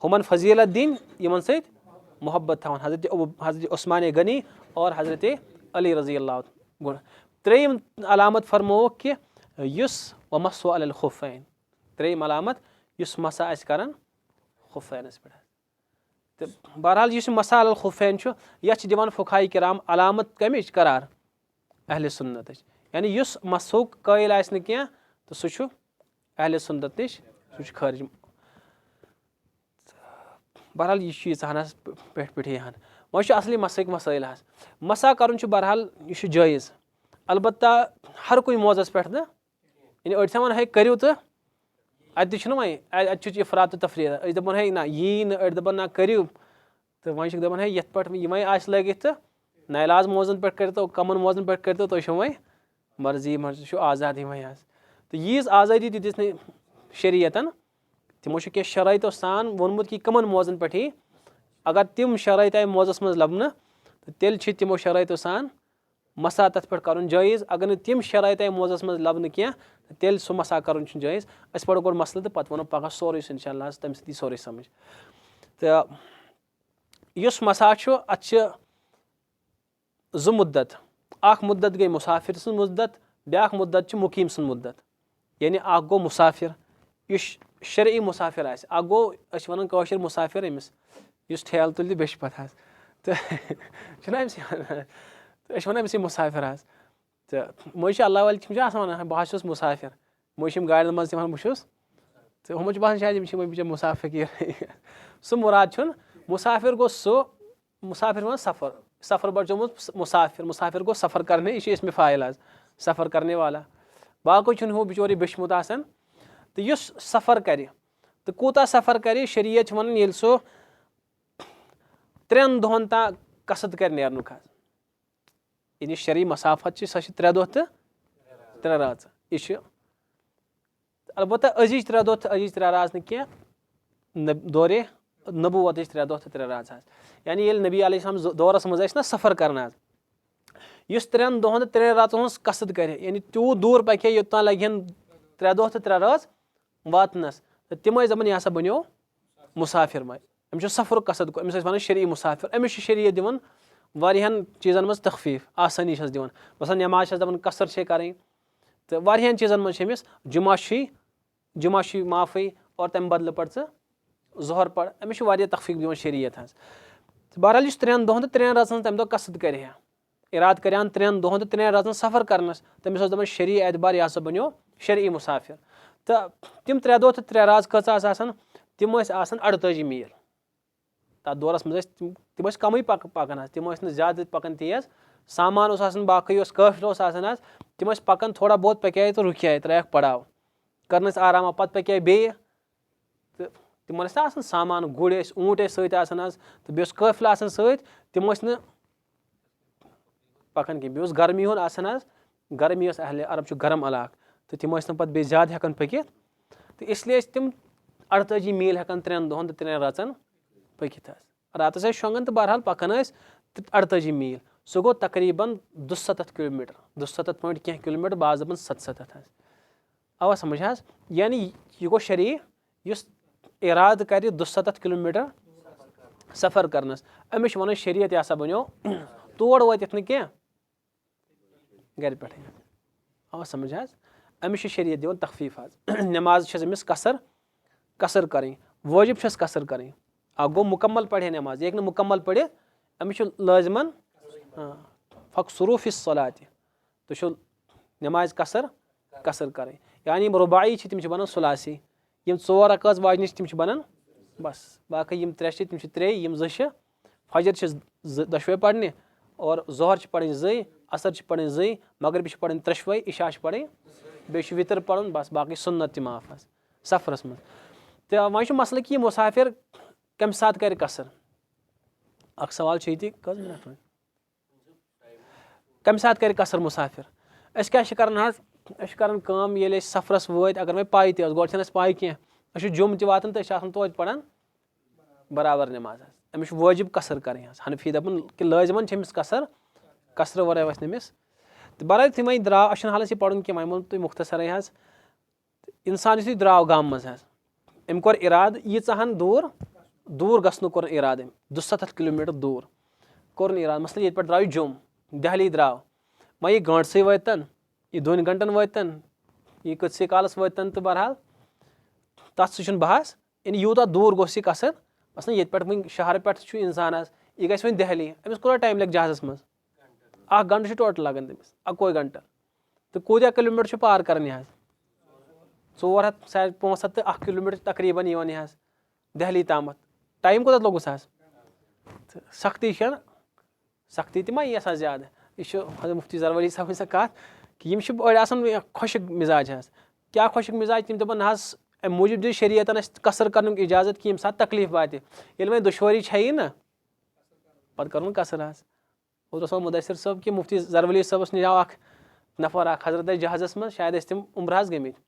ہُمن فضیٖلت دِنۍ یِمن سۭتۍ محبت تھاوُن حضرت عثمان غنی اور حضرت علی رضی اللہ گوٚو 3یِم علامت فرمووُکھ کہِ یُس ومسو علی الخفین 3یِم علامت یُس مسا آسہِ کران خفینس پٮ۪ٹھ تہٕ بہرحال یُس یہِ مسا علی الخفین چھُ یتھ چھِ دِوان فُقہاء کرام علامت کمِچ قرار اہلِ سُنتٕچ یعنی یُس مسُک قٲیِل آسہِ نہٕ کینٛہہ تہٕ سُہ چھُ اہلِ سُنت نِش سُہ چھُ خٲرج بہرحال یہِ چھُ ییٖژاہن حظ پٮ۪ٹھی ہن وۄنۍ چھُ اصلی مسٕکۍ مسٲیل حظ مسا کرُن چھُ بہرحال یہِ چھُ جٲیز البتہ ہر کُنہِ موضوٗعس پٮ۪ٹھ نہٕ یعنی أڑۍ چھِ دپان ہے کٔرِو تہٕ اَتہِ تہِ چھُنہ وۄنۍ اَتہِ چھُ افراط تہٕ تفریٖط أسۍ دپان ہے نہ یی نہٕ أڑۍ دپان نہ کٔرِو تہٕ وۄنۍ چھِکھ دپان ہے یتھ پٮ۪ٹھ یہِ وۄنۍ آسہِ لٲگِتھ تہٕ ناعلاج موضوٗعن پٮ۪ٹھ کٔرۍتو کمن موضوٗعن پٮ۪ٹھ کٔرۍتو تُہۍ چھِو وۄنۍ مرضی منٛز یہِ چھُ آزادی وۄنۍ حظ تہٕ ییٖژ آزٲدی تہِ دِژ نہٕ شریعتن تِمو چھُ کینٛہہ شرٲیطو سان ووٚنمُت کہِ کٕمن موضوٗعن پٮ۪ٹھ یی اگر تِم شرٲیط آیہِ موضوٗعس منٛز لبنہٕ تہٕ تیٚلہِ چھِ تِمو شرٲیطو سان مسا تتھ پٮ۪ٹھ کرُن جٲیز اگر نہٕ تِم شرٲیط آیہِ موضوٗعس منٛز لبنہٕ کینٛہہ تیٚلہِ سُہ مسا کرُن چھُنہٕ جٲیز أسۍ پرو گۄڈٕ مسلہٕ تہٕ پتہٕ ونو پگاہ سورُے سُہ انشاء اللہ حظ تمہِ سۭتۍ یی سورُے سمجھ تہٕ یُس مسا چھُ اتھ چھِ 2 مُدت اکھ مُدت گٔے مُسافر سٕنٛز مُدت بیاکھ مُدت چھُ مُقیٖم سٕنٛز مُدت یعنی اکھ گوٚو مُسافر یُس شرعی مُسافر آسہِ اکھ گوٚو أسۍ چھِ ونان کٲشِر مُسافر أمِس یُس ٹھیلہٕ تُلہِ بیٚیہِ چھِ پتہٕ حظ تہٕ چھُنہ أمسٕے أسۍ چھِ ونان أمسٕے مُسافر حظ تہٕ مٔنٛزۍ چھِ اللہ والہِ تِم چھِ آسان ونان بہٕ حظ چھُس مُسافر مٔنٛزۍ چھِ یِم گاڑٮ۪ن منٛز تہِ ونان بہٕ چھُس تہٕ ہُمن چھُ باسان شاید یِم چھِ وۄنۍ بِچٲرۍ مُسافر سُہ مُراد چھُنہٕ مُسافر گوٚو سُہ مُسافر ونان سفر سفر بچومُت مُسافر گوٚو سفر کرنے یہِ چھُ اِسمِ فاعل حظ سفر کرنے والا باقٕے چھُنہٕ ہُہ بِچور یہِ بیچھمُت آسان تہٕ یُس سفر کرِ تہٕ کوٗتاہ سفر کرِ شریعت چھُ ونان ییٚلہِ سُہ 3 دۄہن تام قصد کرِ نیرنُک حظ یعنی شرعی مسافت چھِ سۄ چھِ 3 دۄہ تہٕ 3 رٲژ یہِ چھُ البتہ أزِچ 3 دۄہ تہٕ أزِچ 3 رٲژ نہٕ کینٛہہ دورے نبوتٕچ 3 دۄہ تہٕ 3 رٲژ حظ یعنی ییٚلہِ نبی علیہ السلام دورس منٛز ٲسۍ نا سفر کران حظ یُس 3 دۄہن تہٕ 3 رٲژن ہٕنٛز قصد کرِ یعنی تیوٗت دوٗر پکہِ ہا یوٚتام لگہِ ہن 3 دۄہ تہٕ 3 رٲژ واتنس تہٕ تِم ٲسۍ دپان یہِ ہسا بنیو مُسافر وۄنۍ أمِس چھُ سفرُک قصد أمِس ٲسۍ ونان شرعی مُسافر أمِس چھُ شریعت دِوان واریاہن چیٖزن منٛز تخفیٖف آسٲنی چھس دِوان مثلاً نٮ۪ماز چھس دپان قصر چھے کرٕنۍ تہٕ واریاہن چیٖزن منٛز چھِ أمِس جُمعہ چھُے معافٕے اور تمہِ بدلہٕ پڑ ژٕ ظہر پر أمِس چھُ واریاہ تخفیٖف دِوان شریعت حظ تہٕ بہرحال یُس 3 دۄہن تہٕ 3 رٲژن تمہِ دۄہ قصد کرِ ہا ارادٕ کرِ ہن 3 دۄہن تہٕ 3 رٲژن سفر کرنس تٔمِس اوس دپان شرعی اعتبار یہِ ہسا بنیو شرعی مُسافر تہٕ تِم 3 دۄہ تہٕ 3 رٲژ کۭژاہ ٲسۍ آسان تِم ٲسۍ آسان 48 میٖل تتھ دورس منٛز ٲسۍ تِم ٲسۍ کمٕے پکان حظ تِم ٲسۍ نہٕ زیادٕ پکان تیز سامان اوس آسان باقٕے اوس قٲفلہٕ اوس آسان حظ تِم ٲسۍ پکان تھوڑا بہت پکے تہٕ رُکے ترٛایکھ پڑاو کرنس آراما پتہٕ پکے بیٚیہِ تہٕ تِمن ٲسۍ نہ آسان سامان گُرۍ ٲسۍ اوٗنٛٹۍ ٲسۍ سۭتۍ آسان حظ تہٕ بیٚیہِ اوس قٲفلہٕ آسان سۭتۍ تِم ٲسۍ نہٕ پکان کینٛہہ بیٚیہِ اوس گرمی ہُنٛد آسان حظ گرمی ٲس اہلِ عرب چھُ گرم علاقہٕ تہٕ تِم ٲسۍ نہٕ پتہٕ بیٚیہِ زیادٕ ہٮ۪کان پٔکِتھ تہٕ اسلیے ٲسۍ تِم 48 میٖل ہٮ۪کان 3 دۄہن تہٕ 3 رٲژن پٔکِتھ حظ راتس ٲسۍ شۄنٛگان تہٕ بہرحال پکان ٲسۍ 48 میٖل سُہ گوٚو تقریٖبن 270 کِلوٗمیٖٹر 270 پویِنٛٹ کینٛہہ کِلوٗمیٖٹر بعض دپان 77 حظ اوا سمجھ حظ یعنی یہِ گوٚو شرعی یُس ارادٕ کرِ 270 کِلوٗمیٖٹر سفر کرنس أمِس چھِ ونان شریعت یہِ ہسا بنیو تور وٲتِتھ نہٕ کینٛہہ گرِ پٮ۪ٹھٕے اوا سمجھ حظ أمِس چھُ شریعت دِوان تخفیٖف حظ نٮ۪ماز چھس أمِس قصر کرٕنۍ وٲجب چھس قصر کرٕنۍ اکھ گوٚو مُکمل پرِ ہے نٮ۪ماز یہِ ہیٚکہِ نہٕ مُکمل پٔرِتھ أمِس چھُ لٲزمن فقصروٗ فی الصلاۃ تُہۍ چھِو نٮ۪مازِ قصر کرٕنۍ یعنی یِم رُباعی چھِ تِم چھِ بنان ثُلاثی یِم 4 رکٲژ واجنہِ چھِ تِم چھِ بنان بس باقٕے یِم 3 چھِ تِم چھِ 3 یِم 2 چھِ فجر چھِ دۄشوے پرنہِ اور ظہر چھِ پرٕنۍ 2 عصر چھِ پرٕنۍ 2 مغرب چھِ پرٕنۍ 3 عشاء چھِ پرٕنۍ بیٚیہِ چھُ وِتر پرُن بس باقٕے سُنت تہِ معاف حظ سفرس منٛز تہٕ وۄنۍ چھُ مسلہٕ کہِ یہِ مُسافر کمہِ ساتہٕ کرِ قصر اکھ سوال چھُ ییٚتہِ کٔژ مِنٹ کمہِ ساتہٕ کرِ قصر مُسافر أسۍ کیاہ چھِ کران حظ أسۍ چھِ کران کٲم ییٚلہِ أسۍ سفرس وٲتۍ اگر وۄنۍ پاے تہِ ٲس گۄڈٕ چھنہٕ اَسہِ پاے کینٛہہ أسۍ چھِ جوٚم تہِ واتان تہٕ أسۍ چھِ آسان توتہِ پران برابر نٮ۪ماز حظ أمِس چھُ وٲجِب قصر کَرٕنۍ حظ حنفی دَپان کہِ لٲزمَن چھِ أمِس قصرٕ وَرٲے وَسہِ نہٕ أمِس تہٕ بَرٲے یُتھُے وۄنۍ درٛاو اَسہِ چھُنہٕ حالَس یہِ پَرُن کینٛہہ وۄنۍ ووٚن تُہۍ مُختصرے حظ اِنسان یُتھُے درٛاو گامہٕ منٛز حظ أمۍ کوٚر اِرادٕ ییٖژاہَن دوٗر گژھنُک کوٚر اِرادٕ أمۍ 270 کِلوٗمیٖٹر دوٗر کوٚرُن اِرادٕ مثلاً ییٚتہِ پٮ۪ٹھ درٛاو یہِ جوٚم دہلی درٛاو وۄنۍ یہِ گٲنٛٹسٕے وٲتۍ یہِ 2 گنٹَن وٲتۍ یہِ کۭتسٕے کالَس وٲتۍ تہٕ بہرحال تَتھ سُہ چھُنہٕ بحث یعنی یوٗتاہ دوٗر گوٚژھ یہِ قصر مثلاً ییٚتہِ پٮ۪ٹھ وٕنۍ شہرٕ پٮ۪ٹھ چھُ اِنسان حظ یہِ گژھِ وۄنۍ دہلی أمِس کوٗتاہ ٹایم لَگہِ جہازَس منٛز 1 گنٹہٕ چھُ ٹوٹل لگان تٔمِس 1 گنٹہٕ تہٕ کوٗتاہ کِلوٗمیٖٹر چھُ پار کَران یہِ حظ 400 500 تہٕ 1 کِلوٗمیٖٹر تقریٖباً یِوان یہِ حظ دہلی تامَتھ ٹایم کوٗتاہ لوٚگُس حظ تہٕ سختی چھَنہٕ سختی تہِ ما یی آسان زیادٕ یہِ چھُ حضرت مُفتی زرؤری صٲبٕنۍ سۄ کَتھ کہِ یِم چھِ أڑۍ آسان خۄشِک مِزاج حظ کیٛاہ خۄشِک مِزاج تِم دَپان نہ حظ اَمہِ موٗجوٗب دِژ شریعتن اَسہِ قصر کَرنُک اِجازت کہِ ییٚمہِ ساتہٕ تکلیٖف واتہِ ییٚلہِ وۄنۍ دُشوٲری چھےٚ نہ پَتہٕ کَرُن قصر حظ اوترٕ اوس مُدثر صٲب کہِ مُفتی زرؤری صٲبَس نِیاو اکھ نفر اکھ حضرت ٲسۍ جہازَس منٛز شاید ٲسۍ تِم عُمرٕ حظ گٔمٕتۍ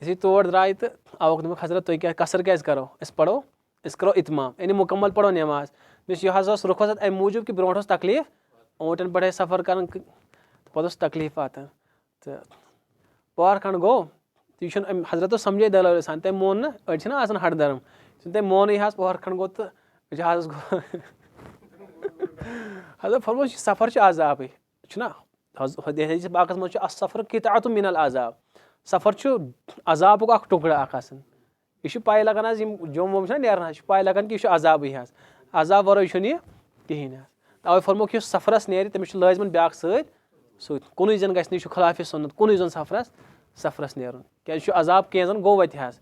یُتھُے تور درٛاے تہٕ آوُکھ دوٚپُکھ حضرت تُہۍ کیٛاہ قصر کیٛازِ کَرو أسۍ کَرو اِتمام یعنی مُکمل پَرو نٮ۪ماز مےٚ یہِ حظ اوس رُخ حظ اَمہِ موٗجوٗب کہِ برونٛٹھ اوس تکلیٖف اوٗنٛٹَن پٮ۪ٹھ ٲسۍ سفر کَران پَتہٕ اوس تکلیٖف واتان تہٕ پہر کھنٛڈ گوٚو تہٕ یہِ چھُنہٕ حضرت اوس سَمجھے دلٲل سان تٔمۍ مون نہٕ أڑۍ چھِنہ آسان ہٹ دَرم تٔمۍ مونٕے حظ پہر کھنٛڈ گوٚو تہٕ جہازَس گوٚو حضرت فرمووُس یہِ سفر چھُ عذابٕے چھُنہ حدیٖث پاکَس منٛز چھُ اَصفر قِطعۃ من العذاب سفر چھُ عذابُک اکھ ٹُکڑٕ اکھ آسان یہِ چھُ پاے لگان حظ یِم جوٚم ووٚم چھِنہ نیران حظ یہِ چھُ پاے لگان کہِ یہِ چھُ عذابٕے حظ عذاب وَرٲے چھُنہٕ یہِ کِہینۍ حظ تَوے فرموکھ یُس سفرس نیرِ تٔمِس چھُ لٲزمن بیاکھ سۭتۍ کُنُے زٔنۍ گژھِ نہٕ یہِ چھُ خِلافِ سُنت کُنُے زوٚن سفرس نیرُن کیازِ یہِ چھُ عذاب کینٛہہ زن گوٚو وتہِ حظ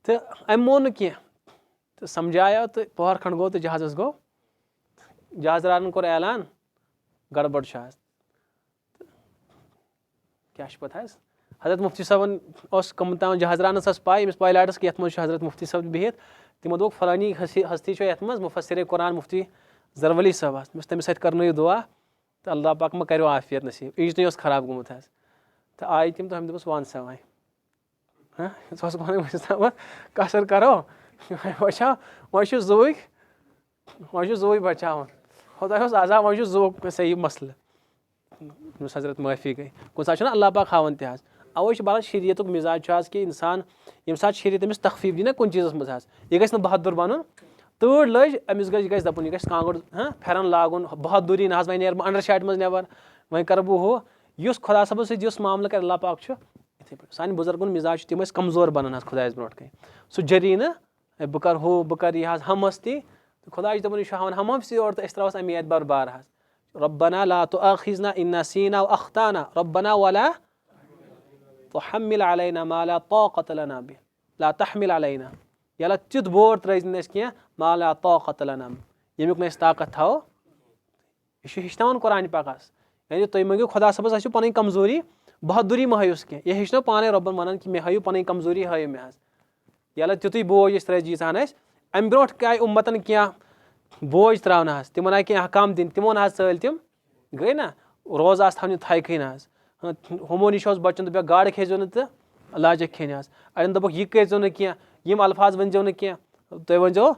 تہٕ أمۍ مون نہٕ کینٛہہ تہٕ سمجھایو تہٕ پہر کھنٛڈ گوٚو تہٕ جہازس گوٚو جہاز رارن کوٚر اعلان گڑبڑ چھُ حظ کیاہ چھُ پتہٕ حظ حضرت مُفتی صٲبن اوس کٕم تام جہاز رانس ٲس پاے أمِس پایلاٹس کہِ یتھ منٛز چھُ حضرت مُفتی صٲب بِہِتھ تِمو دوٚپُکھ فلٲنی ہستی چھو یتھ منٛز مُفسرے قرآن مُفتی زرؤلی صٲب حظ تٔمِس سۭتۍ کرنٲیِو دُعا تہٕ اللہ پاک ما کریو عافیت نصیٖب اِنجنٕے اوس خراب گوٚمُت حظ تہٕ آیہِ تِم تہٕ أمۍ دوٚپُس وَن سا وۄنۍ ژٕ اوسُکھ وَنان وٕنیُک تامَتھ قصر کرو بچاو وۄنۍ چھُ زُوٕے بچاوُن خۄداے اوس عذاب وۄنۍ چھُ زُوُک صحیح مسلہٕ ییٚمِس حضرت معٲفی گٔے کُنہِ ساتہٕ چھُنہ اللہ پاک ہاوان تہِ حظ اَوَے چھُ بَران شریعتُک مِزاج چھُ حظ کہِ اِنسان ییٚمہِ ساتہٕ شریعت أمِس تخفیٖف دی نہ کُنہِ چیٖزَس منٛز حظ یہِ گژھِ نہٕ بہادُر بَنُن تۭر لٔج أمِس یہِ گژھِ دَپُن یہِ گژھِ کانٛگُر پھٮ۪رن لاگُن بہادُری نہ حظ وۄنۍ نیرٕ بہٕ اَنڈر شاٹہِ منٛز نٮ۪بر وۄنۍ کَرٕ بہٕ ہُہ یُس خۄدا صٲبَس سۭتۍ یُس معاملہٕ کَرِ اللہ پاک چھُ یِتھٕے پٲٹھۍ سانہِ بُزرگُن مِزاج چھُ تِم ٲسۍ کمزور بَنان حظ خۄدایَس برونٛٹھ کَنۍ سُہ جٔری نہٕ بہٕ کَرٕ ہُہ بہٕ کَرٕ یہِ حظ ہمستی تہٕ خۄداے چھُ دَپان یہِ چھُ ہاوان ہمستی یورٕ تہٕ أسۍ ترٛاوَس اَمی آیتہِ بربار حظ رۄبنا لا تُؤاخِذنا إن نسينا أو أخطأنا ربنا ولا تحمل علينا ما لا طاقة لنا به لا تحمل علينا یلہ تیُتھ بور ترٲوزِ نہٕ أسۍ کینٛہہ ما لا طاقة لنا ییٚمیُک نہٕ أسۍ طاقت تھاوو یہِ چھُ ہیٚچھناوان قرآنِ پاکَس یعنی تُہۍ مٔنگِو خۄدا صٲبَس آسِو پَنٕنۍ کمزوری بہادُری مہ ہٲیوُس کینٛہہ یہِ ہیٚچھنو پانے رۄبن وَنان کہِ مےٚ ہٲیِو پَنٕنۍ کمزوری ہٲیِو مےٚ حظ یلہ تیُتُے بوج أسۍ ترٲوِتھ ییٖژہن اَسہِ اَمہِ برونٛٹھ کیٛاہ آیہِ اُمتن کینٛہہ بوج ترٛاونہٕ حظ تِمن آیہِ کینٛہہ احکام دِنہٕ تِمو نہ حظ ژٲلۍ تِم گٔے نہ روزٕ آسہٕ تھاونہِ تھایہِ کھٕنۍ حظ ہُمو نِش اوس بَچُن دَپیکھ گاڈٕ کھیزیو نہٕ تہٕ لاجَکھ کھیٚنہِ حظ اَڑٮ۪ن دوٚپُکھ یہِ کٔرۍزیو نہٕ کینٛہہ یِم الفاظ ؤنۍزیو نہٕ کینٛہہ تُہۍ ؤنۍزیو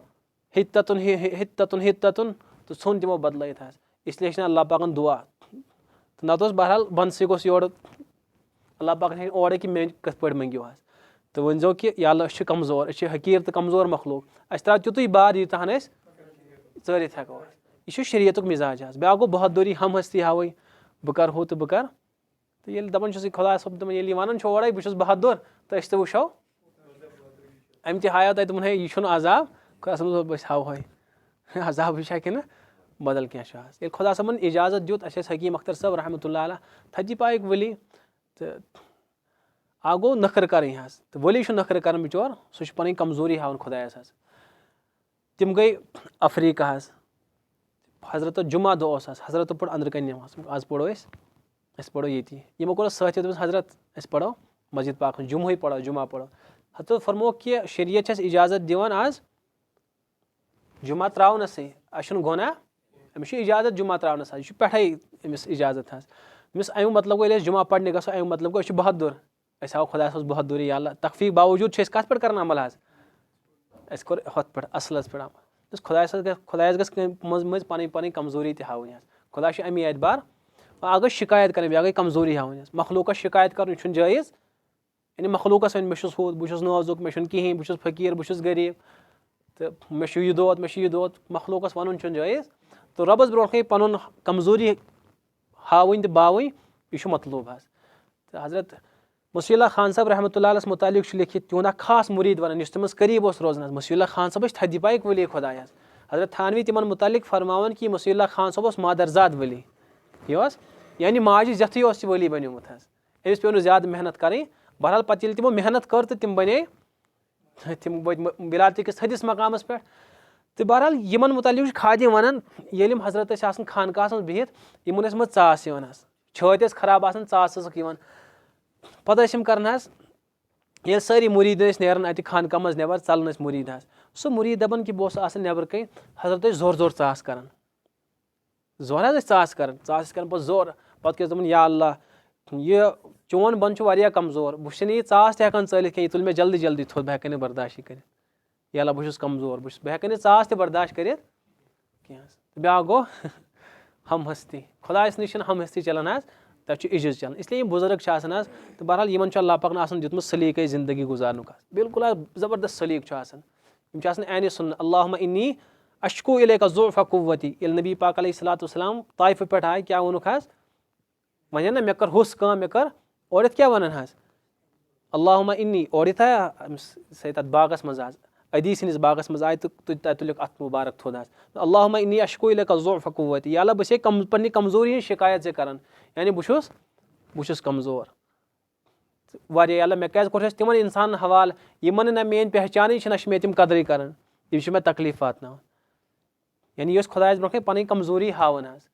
ہِتَتُن تہٕ ژھوٚن تِمو بدلٲیِتھ حظ اِسلیے چھِنہٕ اللہ پاکَن دُعا تہٕ نَتہٕ اوس بہرحال بنٛدسٕے گوٚژھ یورٕ اللہ پاکَن ہیٚکہِ اورَے کہِ مےٚ کِتھ پٲٹھۍ مٔنٛگِو حظ تہٕ ؤنۍزیو کہِ یا اللہ أسۍ چھِ کمزور أسۍ چھِ حقیٖر تہٕ کمزور مخلوق اَسہِ ترٛاو تیُتُے بار یوٗتاہَن أسۍ ژٲرِتھ ہٮ۪کو أسۍ یہِ چھُ شریعتُک مِزاج حظ بیٛاکھ گوٚو بہادُری ہمستی ہاوٕنۍ بہٕ کَرٕ ہُہ تہٕ بہٕ کَرٕ تہٕ ییٚلہِ دَپان چھُس یہِ خۄدا صٲب دَپان ییٚلہِ یہِ وَنان چھُ اورَے بہٕ چھُس بہادُر تہٕ أسۍ تہِ وٕچھو أمۍ تہِ ہایو تۄہہِ دوٚپُن ہے یہِ چھُنہٕ عذاب خۄدا صٲبَس دوٚپ أسۍ ہاوہوے عذابٕے چھا کِنہٕ بدل کینٛہہ چھُ حظ ییٚلہِ خۄدا صٲبَن اِجازت دیُت اَسہِ ٲسۍ حکیٖم اختر صٲب رحمتہ اللہ علیہ تھدِ پایِکۍ ؤلی تہٕ اکھ گوٚو نخرٕ کَرٕنۍ حظ تہٕ ؤلی چھُ نخرٕ کَران بِچور سُہ چھُ پَنٕنۍ کمزوری ہاوان خۄدایَس حظ تِم گٔے افریٖقہ حظ حضرت جُمعہ دۄہ اوس حظ حضرتو پوٚر أنٛدرٕ کَنۍ نٮ۪ماز آز پوٚرو أسۍ پَرو ییٚتی یِمو کوٚر سۭتۍ دوٚپُس حضرت أسۍ پَرو مسجد پاک منٛز جُمعے پَرو جُمعہ پَرو حضرتو فرموکھ کہِ شریعت چھِ اَسہِ اِجازت دِوان آز جُمعہ ترٛاونَسٕے اَسہِ چھُنہٕ گۄناہ أمِس چھُ اِجازت جُمعہ ترٛاونَس حظ یہِ چھُ پٮ۪ٹھَے أمِس اِجازت حظ أمِس اَمیُک مطلب گوٚو ییٚلہِ أسۍ جُمعہ پَرنہِ گژھو اَمیُک مطلب گوٚو أسۍ چھِ بہادُر أسۍ آو خۄدایَس بہت دوٗری یا اللہ تخفیٖق باوجوٗد چھِ أسۍ کَتھ پٮ۪ٹھ کَران عمل حظ اَسہِ کوٚر ہُتھ پٮ۪ٹھ اَصلَس پٮ۪ٹھ عمل خۄدایَس گژھِ منٛزٕ منٛزٕ پَنٕنۍ پَنٕنۍ کمزوٗری تہِ ہاوٕنۍ حظ خۄدا چھُ اَمی اعتبار اَکھ گٔے شِکایت کَرٕنۍ بیٛاکھ گٔے کمزوٗری ہاوٕنۍ حظ مخلوٗقَس شِکایت کَرُن یہِ چھُنہٕ جٲیِز یعنی مخلوٗقَس وَنہِ مےٚ چھُس ہُہ بہٕ چھُس نازُک مےٚ چھُنہٕ کِہیٖنۍ بہٕ چھُس فقیٖر بہٕ چھُس غریٖب تہٕ مےٚ چھُ یہِ دود مےٚ چھُ یہِ دود مخلوٗقَس وَنُن چھُنہٕ جٲیِز تہٕ رۄبَس برونٛٹھ کَنۍ پَنُن کمزوٗری ہاوٕنۍ تہٕ باوٕنۍ یہِ چھُ مطلوٗب حظ تہٕ حضرت مُصیٖح اللہ خان صٲب رحمتہ اللہ علیہَس مُتعلق چھُ لیکھِتھ تِہُنٛد اکھ خاص مُریٖد وَنان یُس تٔمِس قریٖب اوس روزان حظ مُصیٖح اللہ خان صٲب ٲسۍ تھدِ پایِک ؤلی خۄداے حظ حضرت تھانوی تِمن مُتعلق فرماوان کہِ مُصیٖح اللہ خان صٲب اوس مادرزاد ؤلی یہِ اوس یعنی ماجہِ زٮ۪تھٕے اوس یہِ ؤلی بنیومُت حظ أمِس پیٚو نہٕ زیادٕ محنت کَرٕنۍ بہرحال پَتہٕ ییٚلہِ تِمو محنت کٔر تہٕ تِم بنے تِم وٲتۍ بِلاتہِ کِس تھٔدِس مقامَس پٮ۪ٹھ تہٕ بہرحال یِمن مُتعلق چھُ خادم وَنان ییٚلہِ یِم حضرت ٲسۍ آسان خانقاہَس منٛز بِہِتھ یِمن ٲسۍ منٛز ژاس یِوان حظ چھٲتۍ ٲسۍ خراب آسان ژاس ٲسٕکھ یِوان پَتہٕ ٲسۍ یِم کَران حظ ییٚلہِ سٲری مُریٖد ٲسۍ نیران اَتہِ خانقاہ منٛز نٮ۪بر ژَلان ٲسۍ مُریٖد حظ سُہ مُریٖد دَپان کہِ بہٕ اوسُس آسان نٮ۪برٕ کَنۍ حضرت ٲسۍ زورٕ زورٕ ژاس کَران زورٕ حظ ٲسۍ ژاس کَران ژاس ٲسۍ کَران پَتہٕ زورٕ پَتہٕ کیٛاہ ٲسۍ دَپان یا اللہ یہِ چون بنٛدٕ چھُ واریاہ کمزور بہٕ چھُسے نہٕ یہِ ژاس تہِ ہٮ۪کان ژٲلِتھ کینٛہہ یہِ تُلہِ مےٚ جلدی جلدی تھوٚد بہٕ ہٮ۪کَے نہٕ برداشٕے کٔرِتھ یا اللہ بہٕ چھُس کمزور بہٕ ہٮ۪کَے نہٕ ژاس تہِ برداش کٔرِتھ کینٛہہ حظ تہٕ بیٛاکھ گوٚو ہم ہستی خۄدایَس نِش چھِنہٕ ہم ہستی چلان حظ تَتہِ چھُ عِجِز چلان اِسلیے یِم بُزرٕگ چھِ آسان حظ تہٕ بہرحال یِمن چھُ اللہ پاکَن آسان دیُتمُت سلیٖقے زندگی گُزارنُک حظ بالکُل حظ زبردست سلیٖق چھُ آسان یِم چھِ آسان عینِ سُنت اللہُمہ اِنی اشکو الیکا ضعف قُوتی ییٚلہِ نبی پاک علیہ صلاتُ وسلام طایفہٕ پٮ۪ٹھ آے کیٛاہ ووٚنُکھ حظ وَنن نہ مےٚ کٔر ہُس کٲم مےٚ کٔر اورٕ یِتھ کیٛاہ وَنان حظ اللہُمہ اِنی اورٕ یِتھ آیا أمِس تَتھ باغس منٛز حظ أدی سٕنٛدِس باغس منٛز آیہِ تہٕ تَتہِ تُلِکھ اَتھ مُبارک تھوٚد حظ اللہُمہ اِنی اشکو الیکا ضعف قُوتی یا اللہ بہٕ چھَسے پننہِ کمزوری ہِنٛز شِکایت ژےٚ کران یعنی بہٕ چھُس کمزور واریاہ یا اللہ مےٚ کیازِ کوٚر تِمن اِنسانن حوالہٕ یِمن نہ میٲنۍ پہچانٕے چھِ نہ چھِ مےٚ تِم قدرٕے کران تِم چھِ مےٚ تکلیٖف واتناوان یعنی یہِ ٲسۍ خۄدایَس برونٛہہ کَنۍ پَنٕنۍ کمزوری ہاوان حظ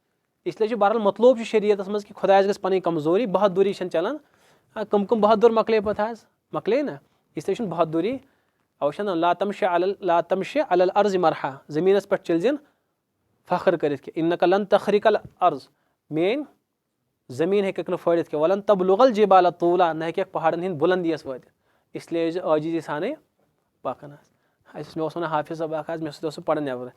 اِسلیے چھُ بہرحال مطلوب چھُ شریعتس منٛز کہِ خۄدایَس گژھِ پَنٕنۍ کمزوری بہت دوٗری چھَنہٕ چلان کٕم بہت دوٗر مۄکلے پَتہٕ حظ مۄکلے نہ اِسلیے چھُنہٕ بہت دوٗری اَوَے چھِ لاتَمشہِ علی الارضِ مرحا زٔمیٖنَس پٮ۪ٹھ چٔلۍ زِن فخر کٔرِتھ کہِ اِنَکَ لَن تخریٖق الارض میٲنۍ زٔمیٖن ہیٚکٮ۪کھ نہٕ پھٲڑِتھ کینٛہہ وَلَن تبلغ الجبال طولا نہ ہیٚکٮ۪کھ پہاڑن ہِنٛدۍ بُلندِیَس وٲتِتھ اِسلیے ٲسۍ زِ عٲجزی سانٕے پَکان حظ مےٚ اوس وَنان حافِظ صٲب اکھ حظ مےٚ سۭتۍ اوس سُہ پَران نٮ۪برٕ